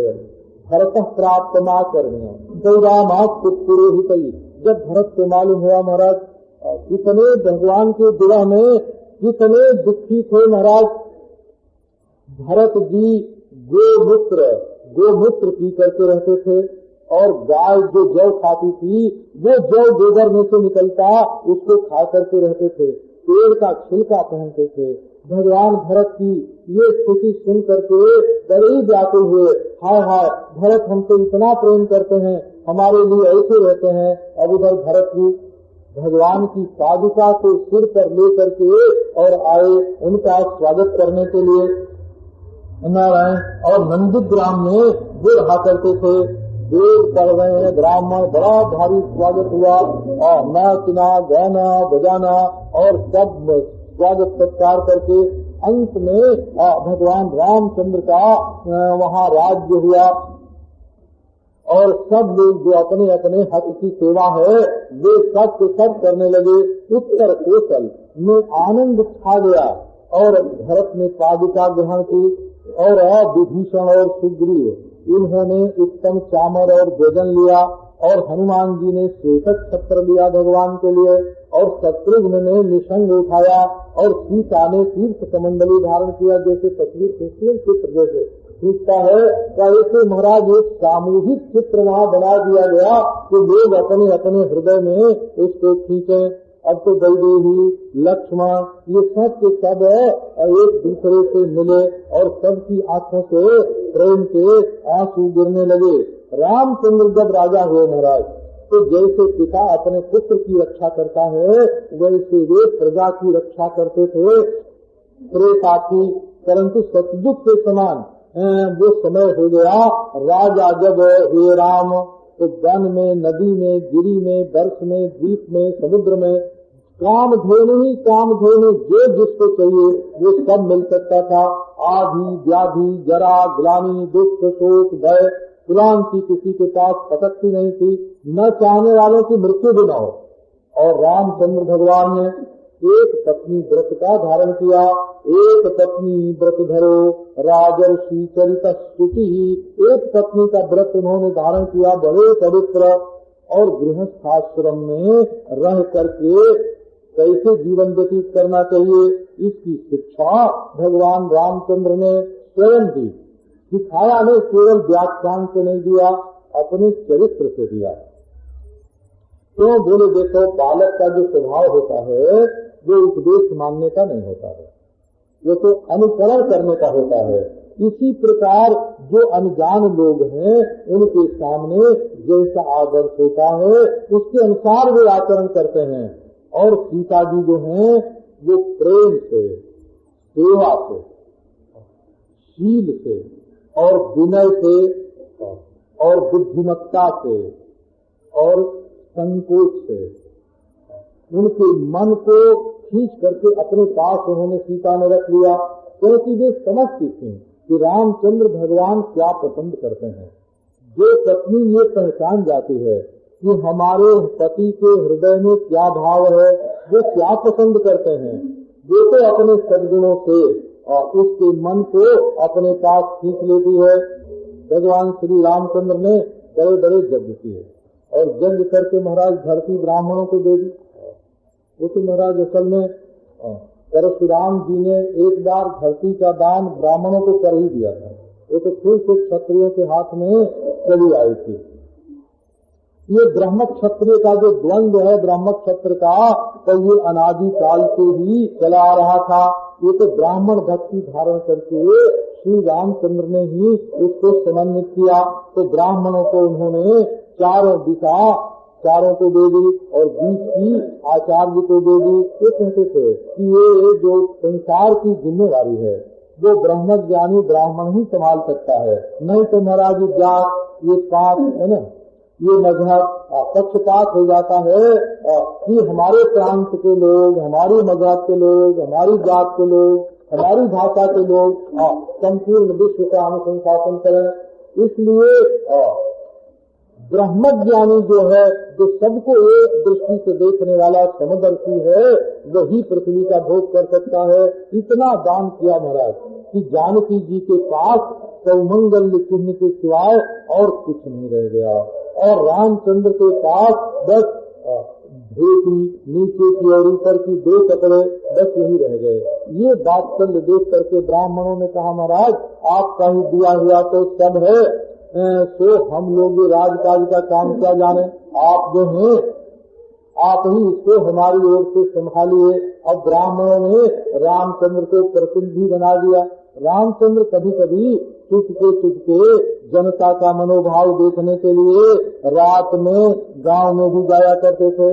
भरत प्राप्त मा करने पुरोहित। जब भरत को मालूम हुआ महाराज कितने भगवान के विरह में कितने दुखी थे महाराज, भरत जी गोमूत्र पी करके रहते थे और गाय जो जौ खाती थी वो जौ गोबर में से निकलता उसको खा करके रहते थे, पेड़ का छिलका पहनते थे। भगवान भरत की ये स्थिति सुन करके बड़े ही जाते हुए, हाय हाय भरत हमसे इतना प्रेम करते हैं, हमारे लिए ऐसे रहते हैं। अब उधर भरत जी भगवान की पादुका को सिर पर ले करके और आए उनका स्वागत करने के लिए नारायण। और नंदीग्राम में वो रहा करते थे, वेद पढ़ रहे हैं ब्राह्मण, बड़ा भारी स्वागत हुआ और नाचना गाना बजाना और सब स्वागत सत्कार करके अंत में भगवान रामचंद्र का वहाँ राज्य हुआ और सब लोग जो अपने अपने हक की सेवा है वे सब के सब करने लगे। उत्तर कोसल में आनंद छा गया और भरत ने पादुका ग्रहण की और विभीषण और सुग्रीव इन्होंने उत्तम चामर और भोजन लिया और हनुमान जी ने श्वेत छत्र लिया भगवान के लिए और शत्रुघ्न ने निशंग उठाया और सीता ने तीर्थ कमंडली धारण किया। जैसे तस्वीर खींचती है चित्र जैसे खींचता है ऐसे महाराज एक सामूहिक चित्र वहाँ बना दिया गया कि लोग अपने अपने हृदय में उसको खींचे। अब तो वैदेही लक्ष्मण ये सब के सब एक दूसरे से मिले और सबकी आंखों से प्रेम के आंसू गिरने लगे। रामचंद्र जब राजा हुए महाराज तो जैसे पिता अपने पुत्र की रक्षा करता है वैसे वे प्रजा की रक्षा करते थे। त्रेता थी परंतु सतयुग के समान वो समय हो गया। राजा जब हुए राम तो वन में, नदी में, गिरी में, वर्ष में, द्वीप में, समुद्र में कामधेनु जो जिसको चाहिए वो सब मिल सकता था। आदि व्याधि जरा ग्लानि दुख शोक भय क्रांति किसी के पास पटकती नहीं थी, न चाहने वालों की मृत्यु भी न हो। और रामचंद्र भगवान ने एक पत्नी व्रत का धारण किया। एक पत्नी व्रत धरो राजर्षि चरित स्तुति, एक पत्नी का व्रत उन्होंने धारण किया बड़े पवित्र और गृहस्थाश्रम में रह करके कैसे जीवन व्यतीत करना चाहिए इसकी शिक्षा भगवान रामचंद्र ने स्वयं दी। सिखाया नहीं, केवल व्याख्यान से नहीं दिया, अपने चरित्र से दिया। क्यों बोले देखो बालक का जो स्वभाव होता है वो उपदेश मानने का नहीं होता है, वो तो अनुकरण करने का होता है। इसी प्रकार जो अनजान लोग हैं उनके सामने जैसा आदर्श होता है उसके अनुसार वे आचरण करते हैं। और सीता जी जो हैं वो प्रेम से, सेवा से, शील से और विनय से और बुद्धिमत्ता से और संकोच से उनके मन को खींच करके अपने पास उन्होंने सीता ने रख लिया, क्योंकि वे समझती थी कि रामचंद्र भगवान क्या पसंद करते हैं। जो पत्नी ये पहचान जाती है कि हमारे पति के हृदय में क्या भाव है, वो क्या पसंद करते हैं, वो तो अपने सद्गुणों से उसके मन को अपने पास खींच लेती है। भगवान श्री रामचंद्र ने बड़े बड़े यज्ञ किए और यज्ञ करके महाराज धरती ब्राह्मणों को दे दी। वो तो महाराज असल में परशुराम जी ने एक बार धरती का दान ब्राह्मणों को कर ही दिया था। वो तो फिर से क्षत्रियों के हाथ में चली आई थी। ये ब्रह्म क्षत्रिय का जो द्वंद्व है, ब्रह्म क्षत्र का, तो ये अनादि काल से ही चला आ रहा था। ये तो ब्राह्मण भक्ति धारण करके श्री रामचंद्र ने ही उसको समन्वित किया। तो ब्राह्मणों को उन्होंने चारों दिशा चारों को दे दी और बीच की आचार्य को दे दी। ये कहते थे कि ये जो संसार की जिम्मेवारी है वो ब्रह्म ज्ञानी ब्राह्मण ही संभाल सकता है, नहीं तो महाराज जात ये पाप है ना, ये मजहब पक्षपात हो जाता है कि हमारे प्रांत के लोग, हमारी मजहब के लोग, हमारी जात के लोग, हमारी भाषा के लोग संपूर्ण विश्व का अनुशंसन करें। इसलिए ब्रह्मज्ञानी जो है, जो सबको एक दृष्टि से देखने वाला समदर्शी है, वही पृथ्वी का भोग कर सकता है। इतना दान किया महाराज कि जानकी जी के पास सौमंगल चिन्ह के सिवाय और कुछ नहीं रह गया, और रामचंद्र के पास बस धोती नीचे की और ऊपर की 2 कपड़े बस यही रह गए। ये बात चंद देख करके ब्राह्मणों ने कहा महाराज आपका ही दिया हुआ तो सब है, तो हम लोग ये राजकाज का काम क्या जाने, आप जो हैं आप ही इसको हमारी ओर से संभालिए। अब ब्राह्मणों ने रामचंद्र को प्रतिनिधि बना दिया। रामचंद्र कभी कभी चुपके जनता का मनोभाव देखने के लिए रात में गांव में भी जाया करते थे।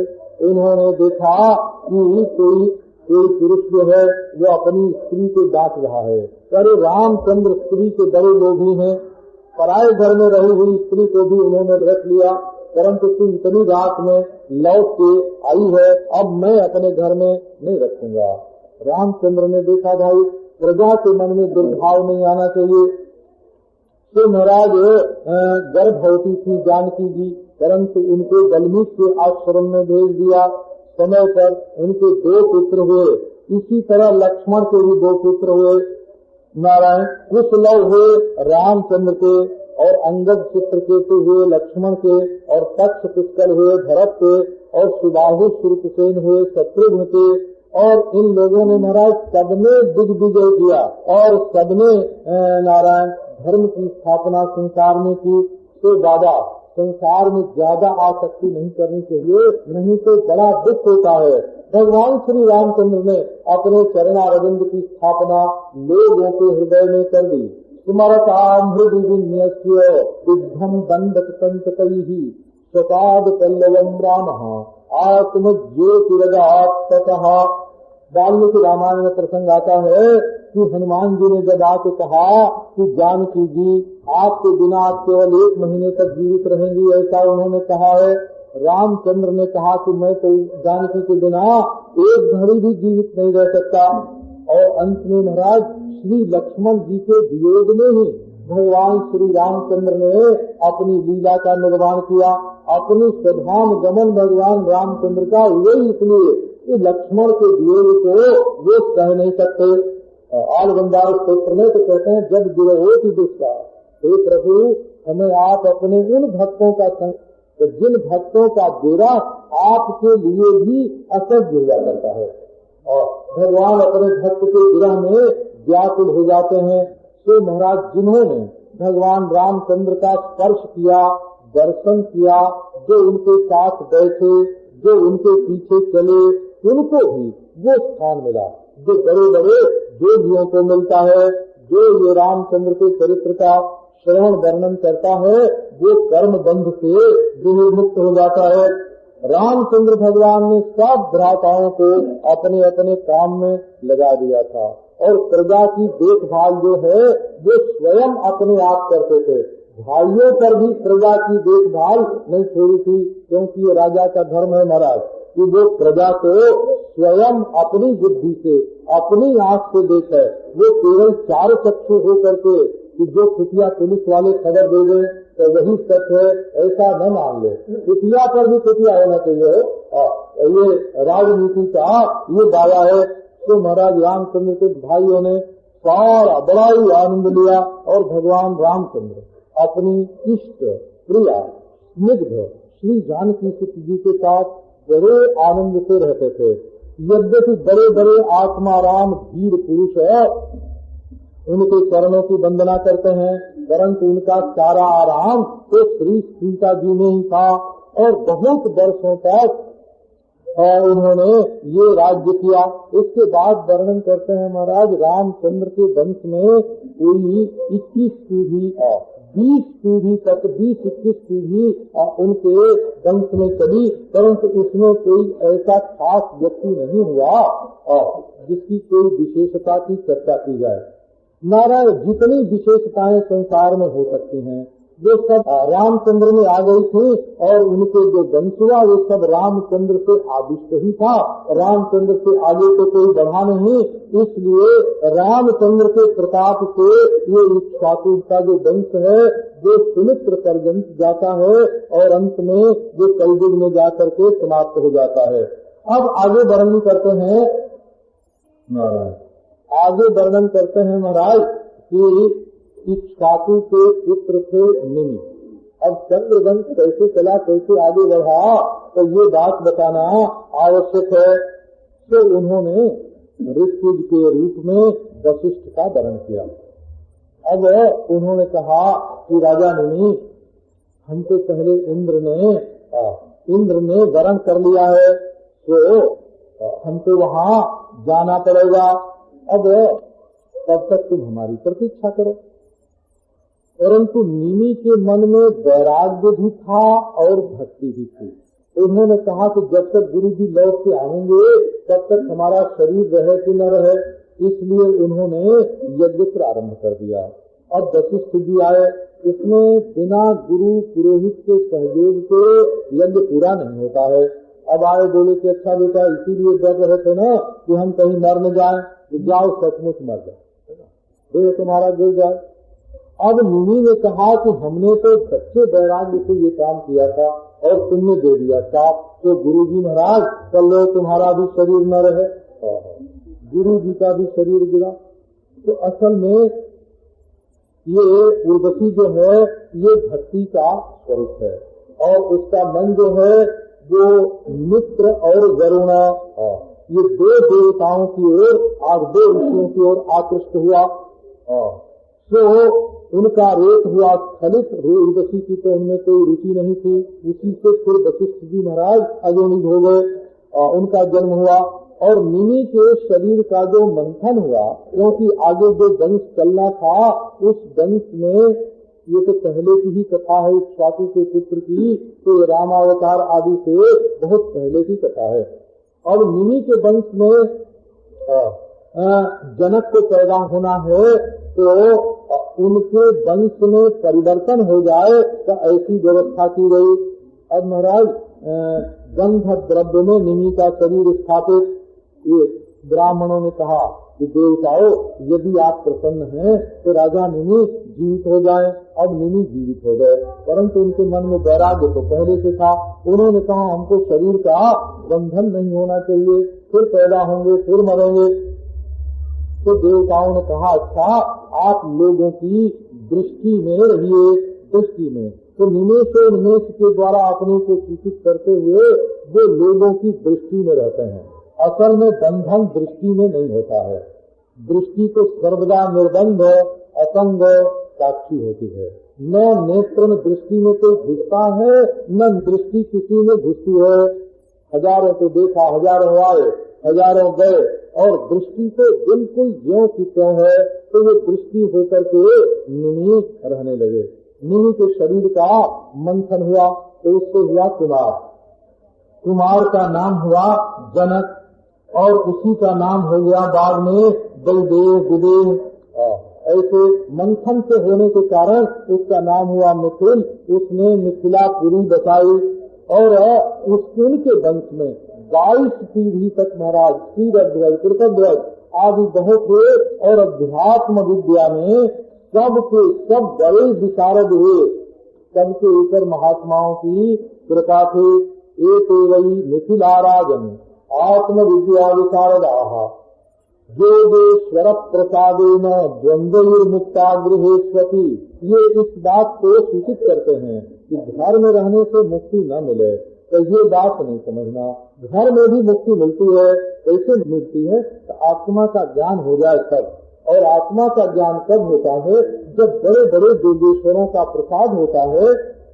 उन्होंने देखा कि कोई पुरुष जो है वो अपनी स्त्री को डांट रहा है। अरे रामचंद्र स्त्री के बड़े लोभी हैं, पराये घर में रही हुई स्त्री को भी उन्होंने रख लिया, परंतु तू इतनी रात में लौट के आई है, अब मैं अपने घर में नहीं रखूंगा। रामचंद्र ने देखा भाई प्रजा के मन में दुर्भाव नहीं आना चाहिए। तो महाराज गर्भवती थी जानकी जी, परंतु उनको वाल्मीकि के आश्रम में भेज दिया। समय पर उनके 2 पुत्र हुए। इसी तरह लक्ष्मण के भी 2 पुत्र हुए। नारायण कुशलव हुए रामचंद्र के, और अंगद चित्रकेतु हुए लक्ष्मण के, और तक्ष पुष्कर हुए भरत के, और सुबाहु श्रुतसेन हुए शत्रुघ्न के। और इन लोगों ने महाराज सबने दिग्विजय किया और सबने नारायण धर्म की स्थापना संसार में की। तो दादा संसार में ज्यादा आसक्ति नहीं करनी चाहिए, नहीं तो बड़ा दुख होता है। भगवान श्री रामचंद्र ने अपने चरणारविंद की स्थापना लोगों के हृदय में कर दी। स्मरताम हृदय युद्धम दंडकंटकैहि स्वपाद पल्लवम रामः आत्म ज्योतिरजात्ततः। वाल्मीकि रामायण में प्रसंग आता है कि हनुमान जी ने जब आके कहा कि जानकी जी आपके बिना आप केवल 1 महीने तक जीवित रहेंगी, ऐसा उन्होंने कहा है। रामचंद्र ने कहा कि मैं तो जानकी के बिना 1 घड़ी भी जीवित नहीं रह सकता। और अंत में महाराज श्री लक्ष्मण जी के वियोग में ही भगवान श्री रामचंद्र ने अपनी लीला का निर्माण किया। अपनी स्वधाम गमन भगवान रामचंद्र का हुए इसलिए कि लक्ष्मण के वियोग को वो सह नहीं सकते। आलबंदार स्त्रोत्र में तो कहते हैं जब गिरहोति दुष्टा, हे प्रभु हमें आप अपने उन भक्तों का तो जिन भक्तों का डेरा आपके लिए भी असह्य हुआ करता है, और भगवान अपने भक्त के गिरह में व्याकुल हो जाते हैं। तो महाराज जिन्होंने भगवान रामचंद्र का स्पर्श किया, दर्शन किया, जो उनके साथ बैठे, जो उनके पीछे चले, उनको भी वो स्थान मिला जो बड़े बड़े जोगियों को मिलता है, जो ये रामचंद्र के चरित्र का श्रवण वर्णन करता है वो कर्म बंध से विमुक्त हो जाता है। रामचंद्र भगवान ने सब भ्राताओं को अपने अपने काम में लगा दिया था और प्रजा की देखभाल जो है वो स्वयं अपने आप करते थे। भाइयों पर भी प्रजा की देखभाल नहीं छोड़ी थी, क्योंकि ये राजा का धर्म है महाराज कि वो प्रजा को स्वयं अपनी बुद्धि से अपनी आंख से देखे। वो केवल चार चक्षु हो करके कि जो खुफिया पुलिस वाले खबर दे दें तो वही सच है ऐसा न मान ले। खुफिया पर भी खुफिया होना चाहिए। ये राजनीति का ये दावा है। तो महाराज रामचंद्र के भाइयों ने सारा बड़ा ही आनंद लिया और भगवान रामचंद्र अपनी इष्ट प्रिया स्निग्ध श्री जानकी जी के साथ बड़े आनंद से रहते थे। यद्यपि बड़े बड़े आत्माराम वीर पुरुष है उनके चरणों की वंदना करते हैं, परंतु उनका सारा आराम तो श्री सीता जी में ही था और बहुत वर्षों तक उन्होंने ये राज्य किया। इसके बाद वर्णन करते हैं महाराज रामचंद्र के वंश में कोई 21 पीढ़ी 20 पीढ़ी तक 20-21 पीढ़ी उनके वंश में चली, परंतु उसमें कोई ऐसा खास व्यक्ति नहीं हुआ जिसकी कोई विशेषता की चर्चा की जाए। नारायण जितनी विशेषताएं संसार में हो सकती हैं वो सब रामचंद्र में आ गई थी और उनके जो वंश हुआ वो सब रामचंद्र से आदिष्ट ही था। रामचंद्र से आगे तो कोई बढ़ा नहीं, इसलिए रामचंद्र के प्रताप से ये इक्ष्वाकु का जो वंश है वो सुमित्र पर्यंत जाता है और अंत में वो कलयुग में जाकर के समाप्त हो जाता है। अब आगे वर्णन करते हैं महाराज कि इक्ष्वाकु के पुत्र थे निमि। अब चंद्रवंश कैसे चला कैसे आगे बढ़ा तो ये बात बताना आवश्यक है। तो उन्होंने ऋषिज के रूप में वशिष्ठ का वर्ण किया। अब उन्होंने कहा कि राजा निमि हमको पहले इंद्र ने वर्ण कर लिया है तो हमको वहाँ जाना पड़ेगा। अब तब तक तुम हमारी प्रतीक्षा करो। परंतु निमि के मन में वैराग्य भी था और भक्ति भी थी। उन्होंने कहा कि जब तक गुरु जी लौट के आएंगे तब तक हमारा शरीर रहे कि न रहे, इसलिए उन्होंने यज्ञ प्रारंभ कर दिया। अब वशिष्ठ जी आए, इसमें बिना गुरु पुरोहित के सहयोग के यज्ञ पूरा नहीं होता है। अब आए बोले कि अच्छा बेटा इसीलिए डर रहे थे ना कि हम कहीं मर न जाए, जाओ सचमुच मर जाए, तुम्हारा गिर जाए। अब निमि ने कहा कि हमने तो सच्चे वैराग्य से ये काम किया था और तुमने दे दिया साफ, तो गुरु जी महाराज कल लो तुम्हारा भी शरीर न रहे, गुरु जी का भी शरीर गिरा। तो असल में ये उर्वशी जो है ये भक्ति का स्वरूप है और उसका मन जो है वो मित्र और वरुण ये दो देवताओं की ओर दो ऋषियों की ओर आकृष्ट हुआ। तो उनका रेत हुआ स्खलित। उर्वशी की तो उनमें कोई रुचि नहीं थी। उसी से फिर वशिष्ठ जी महाराज अजोनिज हो गए, उनका जन्म हुआ। और निमि के शरीर का जो मंथन हुआ, क्योंकि आगे जो वंश चलना था उस वंश में ये तो पहले की ही कथा है इक्ष्वाकु के पुत्र की, तो रामावतार आदि से बहुत पहले की कथा है। अब निमि के वंश में जनक को पैदा होना है तो उनके वंश में परिवर्तन हो जाए तो ऐसी व्यवस्था की गई। अब महाराज गंध द्रव्य में निमि का शरीर स्थापित। ये ब्राह्मणों ने कहा कि देवताओं यदि आप प्रसन्न हैं तो राजा निमि जीवित हो जाए। अब निमि जीवित हो गए, परंतु उनके मन में वैराग्य तो पहले से था। उन्होंने कहा हमको शरीर का बंधन नहीं होना चाहिए, फिर पैदा होंगे फिर मरेंगे। तो देवताओं ने कहा अच्छा आप लोगों की दृष्टि में रहिए, दृष्टि में। तो निमेष और उन्मेष के द्वारा अपने को सूचित करते हुए वो लोगों की दृष्टि में रहते हैं। असल में बंधन दृष्टि में नहीं होता है। दृष्टि तो सर्वदा निर्बंध असंग साक्षी होती है। न नेत्र में दृष्टि में कोई घुसता है न दृष्टि किसी में घुसती है। हजारों को देखा, हजारों आए, हजारों गए और दृष्टि तो बिल्कुल ज्यों की त्यों है। तो वो दृष्टि होकर के निमि रहने लगे। निमि के शरीर का मंथन हुआ तो उससे हुआ कुमार। कुमार का नाम हुआ जनक और उसी का नाम हो गया बाद में बलदेव विदेह। ऐसे मंथन से होने के कारण उसका नाम हुआ मिथिल। उसने मिथिलापुरी बसाई और उनके वंश में 22 पीढ़ी तक महाराज श्रीरध्वज कृतध्वज आदि बहुत हुए और अध्यात्म विद्या में सबके सब बड़े विशारद हुए। सबके ऊपर महात्माओं की कृपा थी। एक वही मिथिलाराजन आत्म विद्या विशारद आहा योगेश्वर प्रसादेन द्वंद्वयुर्मुक्ता गृहेश्वती। ये इस बात को सूचित करते हैं कि घर में रहने से मुक्ति न मिले तो ये बात नहीं समझना। घर में भी मुक्ति मिलती है। कैसे मिलती है? तो आत्मा का ज्ञान हो जाए तब। और आत्मा का ज्ञान कब होता है? जब बड़े बड़े योगेश्वरों का प्रसाद होता है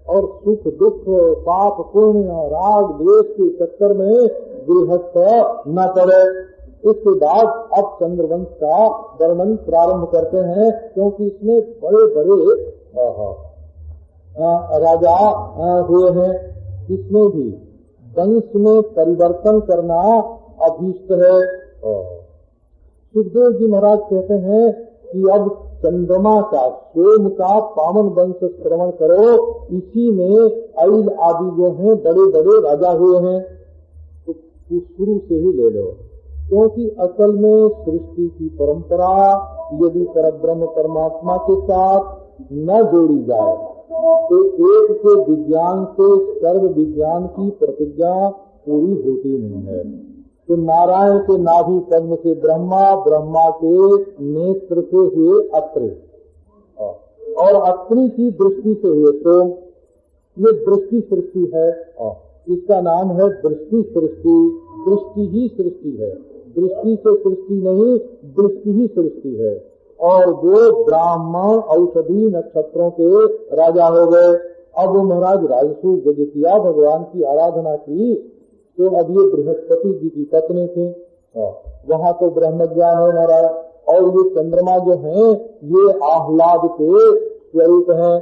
और सुख दुख पाप पुण्य राग द्वेष के चक्कर में गृहस्थ न पड़े। इसके बाद अब चंद्रवंश का वर्णन प्रारंभ करते हैं, क्योंकि इसमें बड़े बड़े राजा हुए हैं। इसमें भी वंश में परिवर्तन करना अभीष्ट है। सुखदेव जी महाराज कहते हैं कि अब चंद्रमा का सोम का पावन वंश श्रवण करो। इसी में ऐल आदि जो हैं बड़े बड़े राजा हुए हैं, तो शुरू से ही ले लो। क्योंकि असल में सृष्टि की परंपरा यदि परब्रह्म परमात्मा के साथ न जोड़ी जाए तो एक के विज्ञान से सर्व विज्ञान की प्रतिज्ञा पूरी होती नहीं है। तो नारायण के नाभि पद्म से ब्रह्मा, ब्रह्मा के नेत्र से हुए अत्रि और अत्रि की दृष्टि से हुए सोम। ये दृष्टि सृष्टि है। इसका नाम है दृष्टि सृष्टि। दृष्टि ही सृष्टि है। दृष्टि से सृष्टि नहीं, दृष्टि ही सृष्टि है। और वो ब्राह्मण औषधि नक्षत्रों के राजा हो गए। अब वो महाराज राजसू यज्ञ किया, भगवान की आराधना की, तो अब ये बृहस्पति जी की पत्नी थी। वहाँ तो ब्रह्म ज्ञान है महाराज। और ये चंद्रमा जो है ये आह्लाद के स्वरूप है।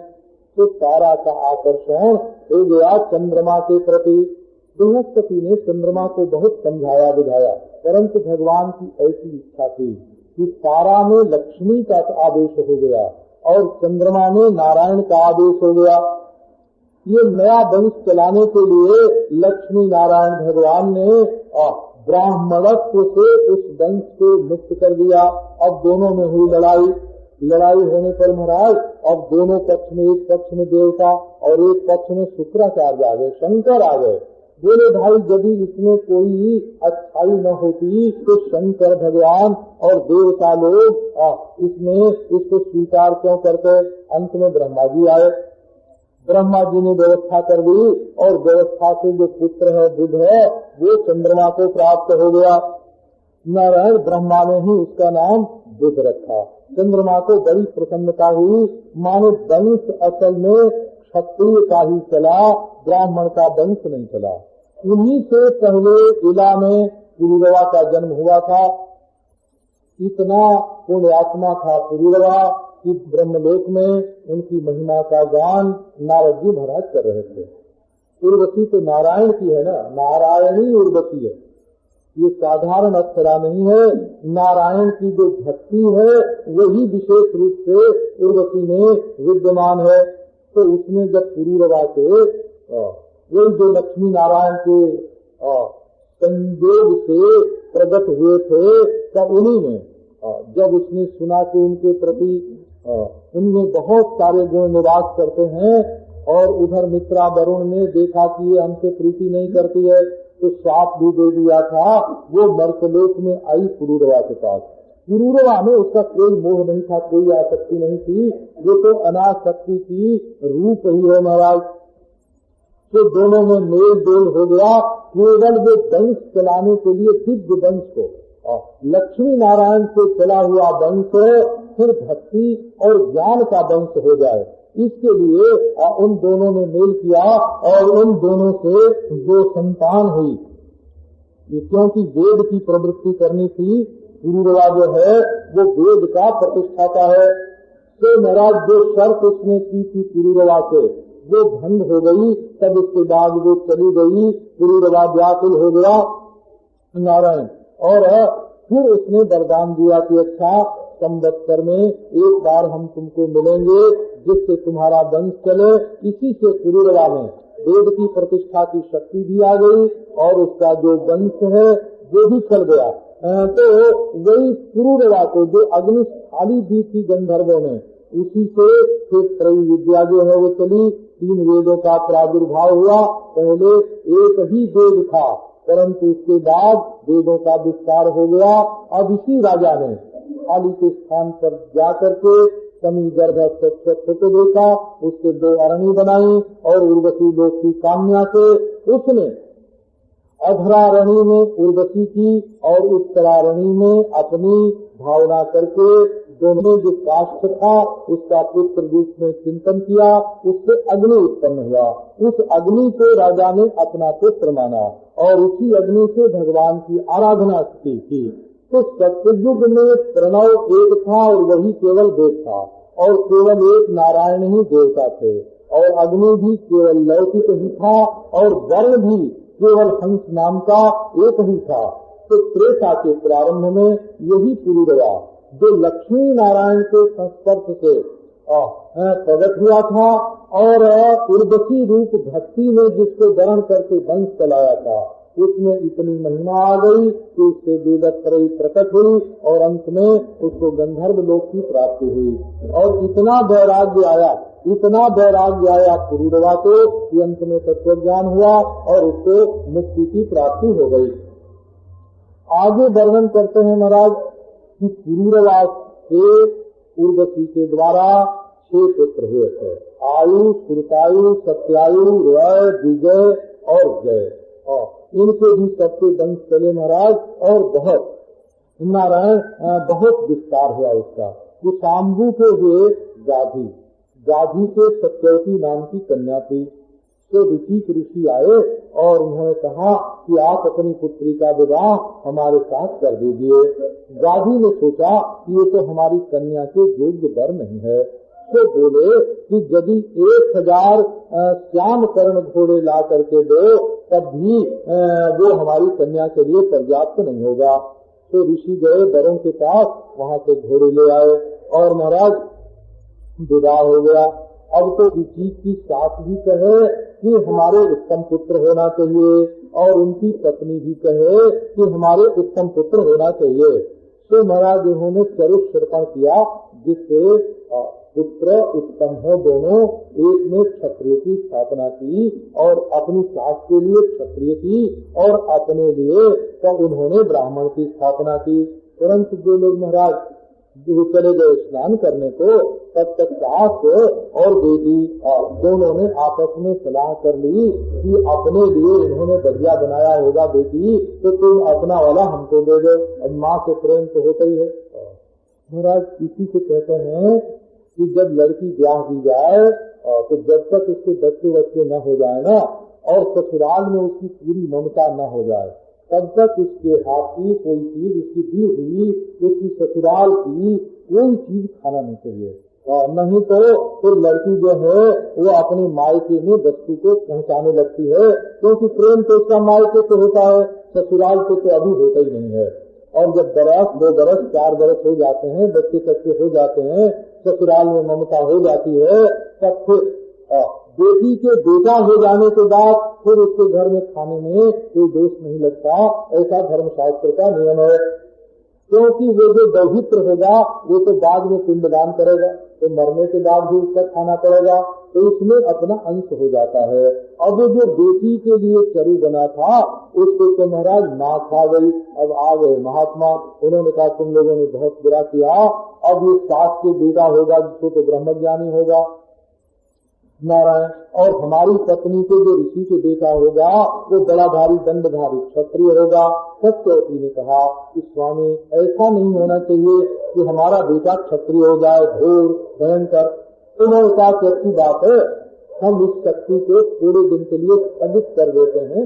तो तारा का आकर्षण हो गया चंद्रमा के प्रति। बृहस्पति ने चंद्रमा को बहुत समझाया बुझाया, परंतु भगवान की ऐसी इच्छा थी कि तारा में लक्ष्मी का आदेश हो गया और चंद्रमा में नारायण का आदेश हो गया। ये नया वंश चलाने के लिए लक्ष्मी नारायण भगवान ने ब्राह्मणत्व से उस वंश को मुक्त कर दिया। अब दोनों में हुई लड़ाई। लड़ाई होने पर महाराज अब दोनों पक्ष में, एक पक्ष में देवता और एक पक्ष में शुक्राचार्य आ गए, शंकर आ गए। बोले भाई यदि इसमें कोई अच्छाई न होती तो शंकर भगवान और देवता लोग इसमें इसको स्वीकार क्यों करते? अंत में ब्रह्मा जी आए। ब्रह्मा जी ने व्यवस्था कर दी और व्यवस्था से जो पुत्र है बुध है वो चंद्रमा को प्राप्त हो गया। नारायण ब्रह्मा ने ही उसका नाम बुध रखा। चंद्रमा को बड़ी प्रसन्नता हुई। मानो वंश असल में क्षत्रिय का ही चला, ब्राह्मण का वंश नहीं चला। उन्हीं से पहले इला में पुरुरवा का जन्म हुआ था। इतना पुण्यात्मा था पुरुरवा कि ब्रह्मलोक में उनकी महिमा का गान नारद जी महाराज कर रहे थे। उर्वशी तो नारायण की है ना, नारायणी उर्वशी है। ये साधारण अक्षरा नहीं है। नारायण की जो भक्ति है वही विशेष रूप से उर्वशी में विद्यमान है। तो उसने जब पुरुरवा के वही जो लक्ष्मी नारायण के संयोग से प्रकट हुए थे तब उन्हीं में जब उसने सुना कि उनके प्रति उनमें बहुत सारे गुण निवास करते हैं और उधर मित्रा वरुण ने देखा कि ये हमसे प्रीति नहीं करती है तो शाप भी दे दिया था। वो मर्तलोक में आई पुरुरवा के पास। पुरुरवा में उसका कोई मोह नहीं था, कोई आसक्ति नहीं थी। वो तो अनासक्ति की रूप ही है महाराज। तो दोनों में मेल जोल हो गया। केवल वो वंश चलाने के लिए दिव्य वंश को लक्ष्मी नारायण से चला हुआ वंश फिर भक्ति और ज्ञान का वंश हो जाए, इसके लिए उन दोनों ने मेल किया और उन दोनों से जो संतान हुई। क्योंकि वेद की प्रवृत्ति करनी थी पुरुरवा जो है वो वेद का प्रतिष्ठाता है। तो महाराज जो शर्त उसने की थी पुरुरवा से वो भंग हो गई। तब उसके बाद वो चली गई, पुरुरवा व्याकुल हो गया नारायण। और फिर उसने वरदान दिया कि अच्छा संवत्सर में एक बार हम तुमको मिलेंगे जिससे तुम्हारा वंश चले। इसी से पुरुरवा में वेद की प्रतिष्ठा की शक्ति भी आ गई और उसका जो वंश है वो भी चल गया। तो वही पुरुरवा को जो अग्नि थाली दी थी गंधर्वों ने, उसी से फिर त्रय विद्या जो है वो चली। 3 वेदों का प्रादुर्भाव हुआ। पहले एक ही वेद था परंतु उसके बाद वेदों का विस्तार हो गया। अब इसी राजा ने थाली के स्थान पर जाकर के समी गर्भ को देखा, उससे 2 अरणी बनाई और उर्वशी लोक की काम्या से उसने अधरारणी में उर्वशी की और उत्तरारणी में अपनी भावना करके दोनों जो काष्ठ था उसका पुत्र रूप में चिंतन किया। उससे अग्नि उत्पन्न हुआ। उस अग्नि को राजा ने अपना पुत्र माना और उसी अग्नि से भगवान की आराधना की। तो सत्ययुग में प्रणव एक था और वही केवल वेद था और केवल एक नारायण ही देवता थे और अग्नि भी केवल लौकिक ही था और वर्ण भी केवल हंस नाम का एक ही था। तो त्रेता के प्रारंभ में यही पुरुरवा जो लक्ष्मी नारायण के संस्पर्श से प्रकट हुआ था और उर्वशी रूप भक्ति में जिसको ग्रहण करके वंश चलाया था, उसमें इतनी महिमा आ गई कि उससे वेदत्रयी प्रकट हुई और अंत में उसको गंधर्व लोक की प्राप्ति हुई। और इतना वैराग्य आया पुरुरवा को कि अंत में तत्व ज्ञान हुआ और उसको मुक्ति की प्राप्ति हो गई। आगे वर्णन करते हैं महाराज कि पुरुरवा से उर्वशी के द्वारा 6 पुत्र हुए थे। आयु, श्रुतायु, सत्यायु, रय, विजय और जय। इनके भी सबके वंश चले महाराज और बहुत नारायण बहुत विस्तार हुआ उसका। वो शाम्भू के हुए गाधी के सत्यवती नाम की कन्या थी। तो ऋषि आए और उन्होंने कहा कि आप अपनी पुत्री का विवाह हमारे साथ कर दीजिए। गाधी ने सोचा कि ये तो हमारी कन्या के योग्य वर नहीं है। तो बोले कि यदि 1000 श्याम कर्ण घोड़े ला करके दो तब भी वो हमारी कन्या के लिए पर्याप्त नहीं होगा। तो ऋषि गए वरों के पास, वहाँ से घोड़े ले आए और महाराज विवाह हो गया। अब तो ऋषि की सास भी कहे कि हमारे उत्तम पुत्र होना चाहिए और उनकी पत्नी भी कहे कि हमारे उत्तम पुत्र होना चाहिए। तो महाराज उन्होंने स्वरूप सर्पण किया जिससे पुत्र उत्तम हो दोनों। एक ने क्षत्रिय की स्थापना की और अपनी सास के लिए क्षत्रिय की और अपने लिए तो उन्होंने ब्राह्मण की स्थापना की। परंतु जो लोग महाराज जो चले गए स्नान करने को, तब तक सास और बेटी दोनों ने आपस में सलाह कर ली कि अपने लिए इन्होंने बढ़िया बनाया होगा बेटी, तो तुम अपना वाला हमको दे दो। अब माँ से प्रेम तो होता ही है महाराज। इसी से कहते हैं कि जब लड़की ब्याह दी जाए तो जब तक उसके बच्चे न हो जाए ना और ससुराल में उसकी पूरी ममता न हो जाए तब तक उसके हाथ की कोई चीज, उसकी दी हुई उसकी ससुराल की कोई चीज खाना नहीं चाहिए। नहीं तो फिर लड़की जो है वो अपने मायके में वस्तु को पहुंचाने लगती है, क्योंकि प्रेम तो उसका मायके से होता है, ससुराल से तो अभी होता ही नहीं है। और जब 2 बरस 4 बरस हो जाते हैं, बच्चे कच्चे हो जाते हैं, ससुराल में ममता हो जाती है, तब फिर बेटी के बेटा हो जाने के बाद फिर उसके घर में खाने में कोई दोष नहीं लगता। ऐसा धर्मशास्त्र का नियम है। क्योंकि वो जो दौहित्र होगा वो तो बाद में पिंडदान करेगा, तो मरने के बाद भी उसका खाना पड़ेगा, तो उसमें अपना अंश हो जाता है। अब वो जो बेटी के लिए चरु बना था उसको तो महाराज माँ खा गई। अब आ गए महात्मा, उन्होंने कहा तुम लोगों ने बहुत बुरा किया, अब ये सास के बेटा होगा जिसको तो ब्रह्मज्ञानी होगा नारायण, और हमारी पत्नी के जो ऋषि के बेटा होगा वो बड़ा भारी दंडधारी क्षत्रिय होगा। सत्यवती ने कहा कि स्वामी ऐसा नहीं होना चाहिए कि हमारा बेटा क्षत्रिय हो जाए, घोर भयंकर। उन्होंने कहा कि अच्छी बात है, हम इस शक्ति को थोड़े दिन के लिए स्थगित कर देते हैं।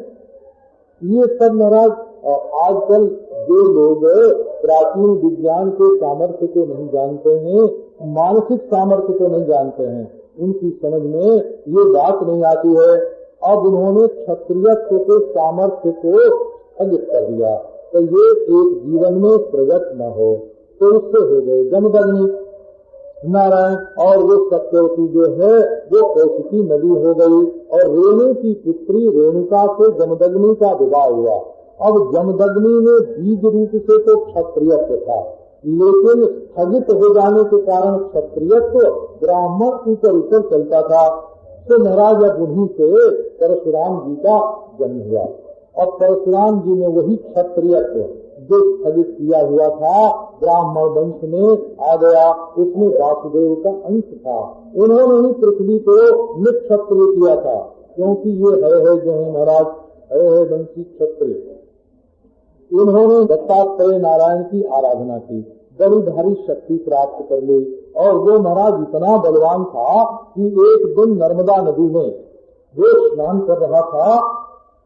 ये सब महाराज आजकल जो लोग प्राचीन विज्ञान के सामर्थ्य को नहीं जानते हैं, मानसिक सामर्थ्य को नहीं जानते हैं, उनकी समझ में ये बात नहीं आती है। अब उन्होंने क्षत्रियत्व के सामर्थ्य को स्थगित कर दिया, तो ये एक जीवन में प्रगट न हो, तो उससे हो गए जमदग्नि नारायण। और वो सत्यवती जो है वो कौशिकी नदी हो गई, और रेणु की पुत्री रेणुका से जमदग्नि का विवाह हुआ। अब जमदग्नि में बीज रूप से तो क्षत्रियत्व था, लेकिन स्थगित हो जाने के कारण क्षत्रियत्व ब्राह्मण ऊपर ऊपर चलता था। तो महाराज अब उन्हीं से परशुराम जी का जन्म हुआ, और परशुराम जी ने वही क्षत्रियत्व जो स्थगित किया हुआ था ब्राह्मण वंश में आ गया, उसमें वासुदेव का अंश था। उन्होंने ही पृथ्वी को निक्षत्रिय किया था, क्योंकि ये है जो है महाराज है वंशी क्षत्रिय। उन्होंने दत्तात्रेय नारायण की आराधना की, बड़ी भारी शक्ति प्राप्त कर ली, और वो महाराज इतना बलवान था कि एक दिन नर्मदा नदी में वो स्नान कर रहा था,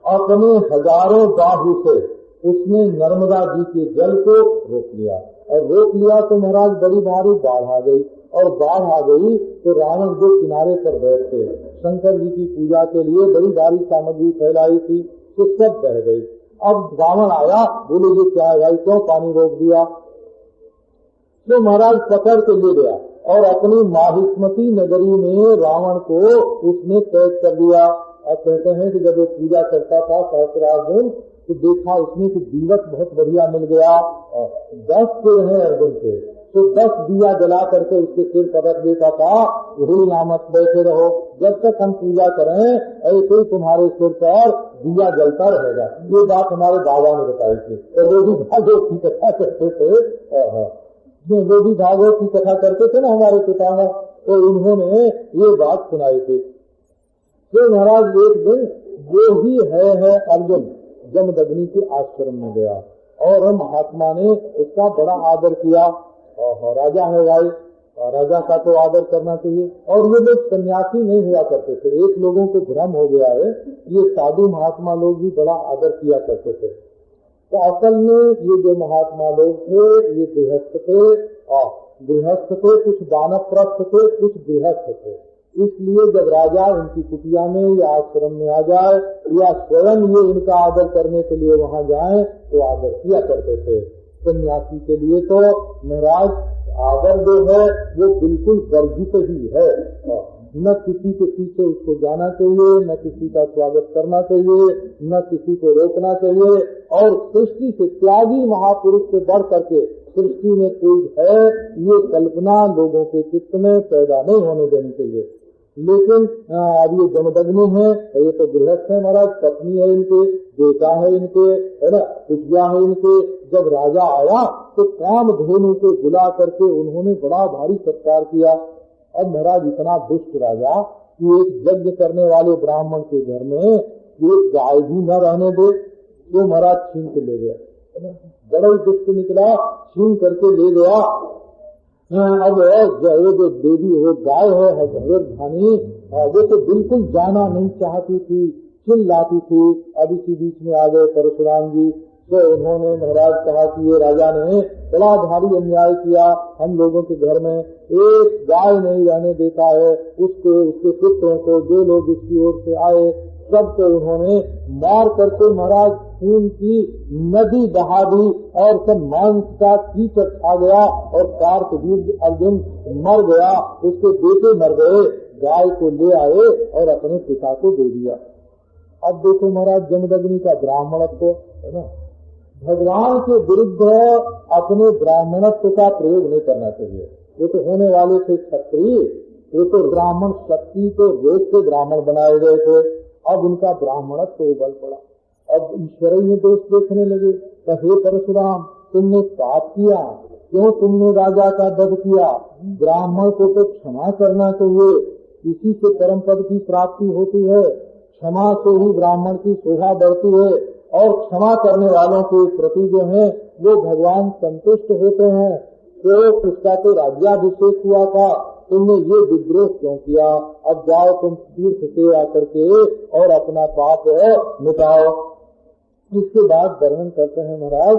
अपने हजारों बाहु से उसने नर्मदा जी के जल को रोक लिया, और रोक लिया तो महाराज बड़ी भारी बाढ़ आ गई, और बाढ़ आ गई तो रावण जो किनारे पर बैठते शंकर जी की पूजा के लिए बड़ी भारी सामग्री फैलाई थी, तो सब बह गई। अब रावण आया, बोले ये क्या है भाई, क्यों पानी रोक दिया? तो महाराज पकड़ के ले गया, और अपनी माहिष्मती नगरी में रावण को उसने कैद कर दिया। और कहते हैं कि जब वो पूजा करता था सहस्रार्जुन, तो देखा उसने कि दीवट बहुत बढ़िया मिल गया, 10 सिर है अर्जुन के, तो 10 दिया जला करके उसके सिर पर रख देता था, यही नामक बैठे रहो, जब तक हम पूजा करें ऐसे ही तुम्हारे सिर पर दिया जलता रहेगा। ये बात हमारे बाबा ने बताई थी, और वो भी भागवत की कथा करते थे, वो भी भागवत की कथा करते थे ना हमारे पितामह, तो उन्होंने ये बात सुनाई थी। तो महाराज एक दिन वो ही है अर्जुन जमदग्नि के आश्रम में गया, और महात्मा ने उसका बड़ा आदर किया। राजा है भाई, राजा का तो आदर करना चाहिए। और ये लोग सन्यासी नहीं हुआ करते थे, एक लोगों को भ्रम हो गया है, ये साधु महात्मा लोग भी बड़ा आदर किया करते थे। तो असल में ये जो महात्मा लोग थे ये गृहस्थ थे, कुछ वानप्रस्थ थे, कुछ गृहस्थ थे। इसलिए जब राजा इनकी कुटिया में या आश्रम में आ जाए, या स्वयं ये इनका आदर करने के लिए वहाँ जाए, तो आदर किया करते थे। सन्यासी के लिए तो महाराज आदर जो है वो बिल्कुल वर्जित ही है, न किसी के पीछे उसको जाना चाहिए, न किसी का स्वागत करना चाहिए, न किसी को रोकना चाहिए। और सृष्टि से त्यागी महापुरुष से बढ़ करके सृष्टि में कोई है, ये कल्पना लोगों के चित्त में पैदा नहीं होने देनी चाहिए। लेकिन अब ये जमदग्नि है, ये तो गृहस्थ है महाराज, पत्नी है इनके, बेटा है इनके, है ना, कुटिया है इनके। जब राजा आया तो काम धेनु को बुला करके उन्होंने बड़ा भारी सत्कार किया। अब महाराज इतना दुष्ट राजा कि एक यज्ञ करने वाले ब्राह्मण के घर में एक गाय भी न रहने दे, तो महाराज छीन के ले गया, बड़ा ही दुष्ट निकला, छीन करके ले गया। अब वो जो देवी वो गाय है हजरत धानी, वो तो बिल्कुल जाना नहीं चाहती थी, चिल्लाती थी। अब इसी बीच में आ गए परशुराम जी, तो उन्होंने महाराज कहा कि ये राजा ने बड़ा भारी अन्याय किया, हम लोगों के घर में एक गाय नहीं रहने देता है, उसके पुत्रों को जो लोग उसकी ओर से आए सबको उन्होंने मार करके महाराज खून की नदी बहा दी, और सब मांस का कीचड़ छा गया, और कार्तवीर्य अर्जुन मर गया, उसके बेटे मर गए, गाय को ले आए और अपने पिता को दे दिया। अब देखो महाराज जमदग्नि का ब्राह्मणत्व है ना, भगवान के विरुद्ध अपने ब्राह्मणत्व का प्रयोग नहीं करना चाहिए। वो तो होने वाले थे क्षत्रिय, वो तो ब्राह्मण शक्ति को रोक के ब्राह्मण बनाए गए थे, अब उनका ब्राह्मणत्व बल पड़ा। अब ईश्वर में दोष देखने लगे, हे परशुराम तुमने पाप किया, क्यों तुमने राजा का वध किया? ब्राह्मण को तो क्षमा करना चाहिए, इसी से परम पद की प्राप्ति होती है, क्षमा से ही ब्राह्मण की शोभा बढ़ती है, और क्षमा करने वालों के प्रति जो है वो भगवान संतुष्ट होते हैं। तो उसका तो राज्याभिषेक हुआ था, तुमने ये विद्रोह क्यों किया? अब जाओ तुम तीर्थ से आकर के और अपना पाप मिटाओ। इसके बाद वर्णन करते हैं महाराज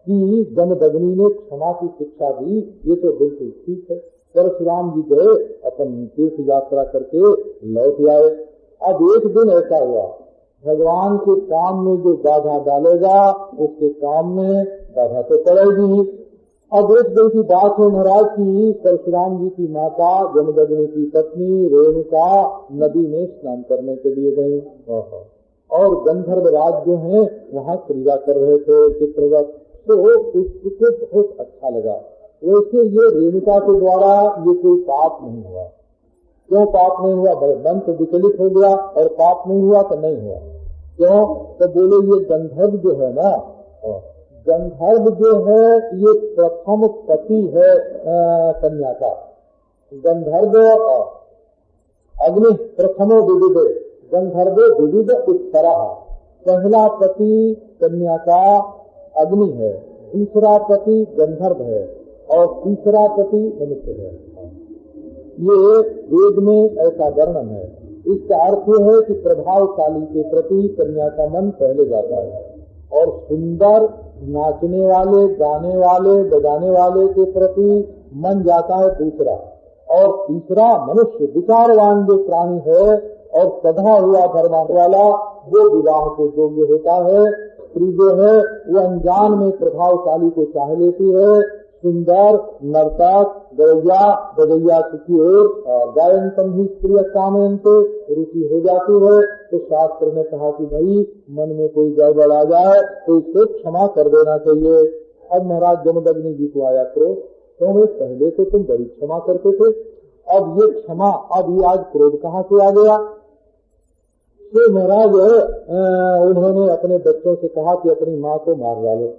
कि जमदग्नि ने क्षमा की शिक्षा दी, ये तो बिल्कुल ठीक है। परशुराम जी गए, अपन तीर्थ यात्रा करके लौट आए। अब एक दिन ऐसा हुआ, भगवान के काम में जो बाधा डालेगा उसके काम में बाधा तो पड़ेगी। अब एक दिन की बात है महाराज की, परशुराम जी की माता जमदग्नि की पत्नी रेणुका नदी में स्नान करने के लिए गई और गंधर्व राज जो है वहाँ क्रीड़ा कर रहे थे चित्रवत, तो उसको बहुत अच्छा लगा। वैसे ये रेणुका के द्वारा ये कोई पाप नहीं हुआ। क्यों पाप नहीं हुआ? मन तो विचलित हो गया और पाप नहीं हुआ तो नहीं हुआ। क्यों? तो बोले ये गंधर्व जो है ना, गंधर्व जो है ये प्रथम पति है कन्या का। गंधर्व अग्नि प्रथमो विविध, गंधर्व विविध उत्तरा, पहला पति कन्या का अग्नि है, दूसरा पति गंधर्व है और तीसरा पति मनुष्य है। ये वेद में ऐसा वर्णन है। इसका अर्थ यह है कि प्रभावशाली के प्रति कन्या का मन पहले जाता है और सुंदर नाचने वाले, गाने वाले, बजाने वाले के प्रति मन जाता है दूसरा, और तीसरा मनुष्य विचारवान जो प्राणी है और सदा हुआ धर्मान वाला वो विवाह को योग्य होता है। स्त्री जो है वो अनजान में प्रभावशाली को चाह लेती है, सुंदर नर्तक गवैया की ओर गायन संधि स्त्रिय कामयन से रुचि हो जाती है। तो शास्त्र ने कहा कि भाई मन में कोई गड़बड़ आ जाए तो इसको क्षमा कर देना चाहिए। अब महाराज जमदग्नि जी को आया क्रोध, तो भाई पहले तो तुम बड़ी क्षमा करते थे, अब ये क्षमा, अब ये आज क्रोध कहाँ से आ गया? तो महाराज उन्होंने अपने बच्चों से कहा कि अपनी माँ को मार डालो।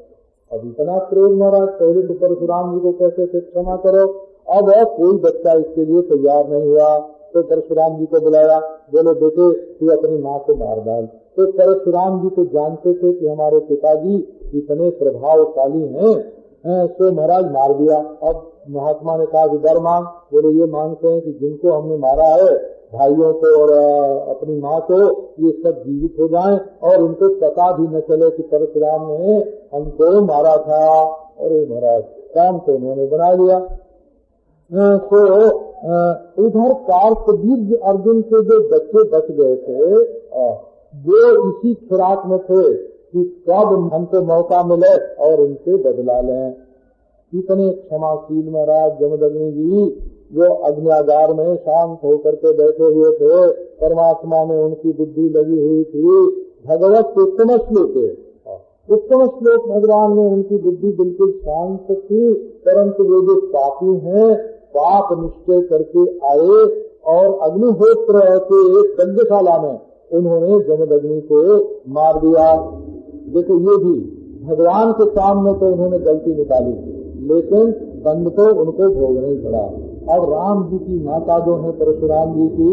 अब इतना क्रोध महाराज, पहले तो परशुराम जी को कहते थे क्षमा करो, अब कोई बच्चा इसके लिए तैयार नहीं हुआ। तो परशुराम जी को बुलाया, बोले बेटे तू अपनी माँ को मार डाल। तो परशुराम जी तो जानते थे कि हमारे पिताजी इतने प्रभावशाली हैं, तो महाराज मार दिया। अब महात्मा ने कहा कि डर मांग, बोले ये मांगते हैं कि जिनको हमने मारा है भाइयों को और अपनी माँ को, ये सब जीवित हो जाएं और उनको पता भी न चले कि परशुराम ने हमको मारा था। और महाराज काम तो उन्होंने बना लिया। तो उधर कार्तवीर्य अर्जुन के जो बच्चे बच गए थे वो इसी खुराक में थे कि कब हमको मौका मिले और उनसे बदला लें। इतने क्षमाशील महाराज जमदग्नि जी जो अग्नियागार में शांत होकर के बैठे हुए थे, परमात्मा में उनकी बुद्धि लगी हुई थी। भगवत उत्तम श्लोक है, उत्तम श्लोक भगवान में उनकी बुद्धि बिल्कुल शांत थी, परंतु वो जो पापी हैं पाप निश्चय करके आए और अग्निहोत्र के यज्ञशाला में उन्होंने जमदग्नि को मार दिया। देखो ये भी भगवान के काम में तो उन्होंने गलती निकाली, लेकिन दंड तो उनको भोगना ही पड़ा। अब राम जी की माता जो है परशुराम जी की,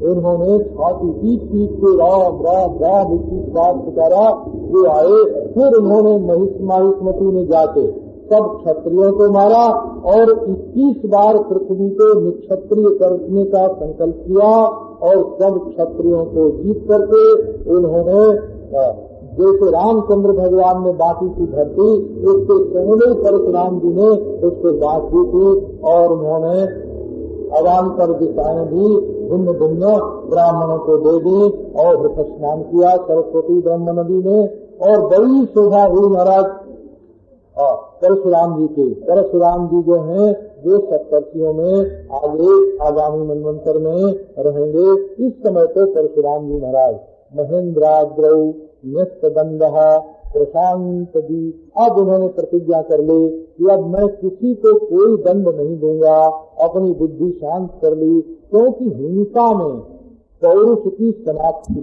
उन्होंने छाती पीट के राम राम राम 21 बार पुकारा। वो आए, फिर उन्होंने महिष्मती में जाके सब क्षत्रियों को मारा और 21 बार पृथ्वी को निक्षत्रिय करने का संकल्प किया और सब क्षत्रियों को जीत करके उन्होंने जैसे रामचंद्र भगवान ने बाकी की धरती, उसके पहले परशुराम जी ने उसको बांट दी थी और उन्होंने अवान्तर दिशाएं भी भिन्न भिन्न ब्राह्मणों को दे दी और स्नान किया सरस्वती ब्रह्म नदी में। और बड़ी शोभा हुई महाराज परशुराम जी के। परशुराम जी जो हैं वो सप्तर्षियों में आगे आगामी मनवंतर में रहेंगे। इस समय तो परशुराम जी महाराज महेंद्राद्रौ न्यस्तदंड प्रशांत दी। अब उन्होंने प्रतिज्ञा कर ली कि अब मैं किसी को कोई दंड नहीं दूंगा, अपनी बुद्धि शांत कर ली, क्योंकि हिंसा में पौरुष की समाप्ति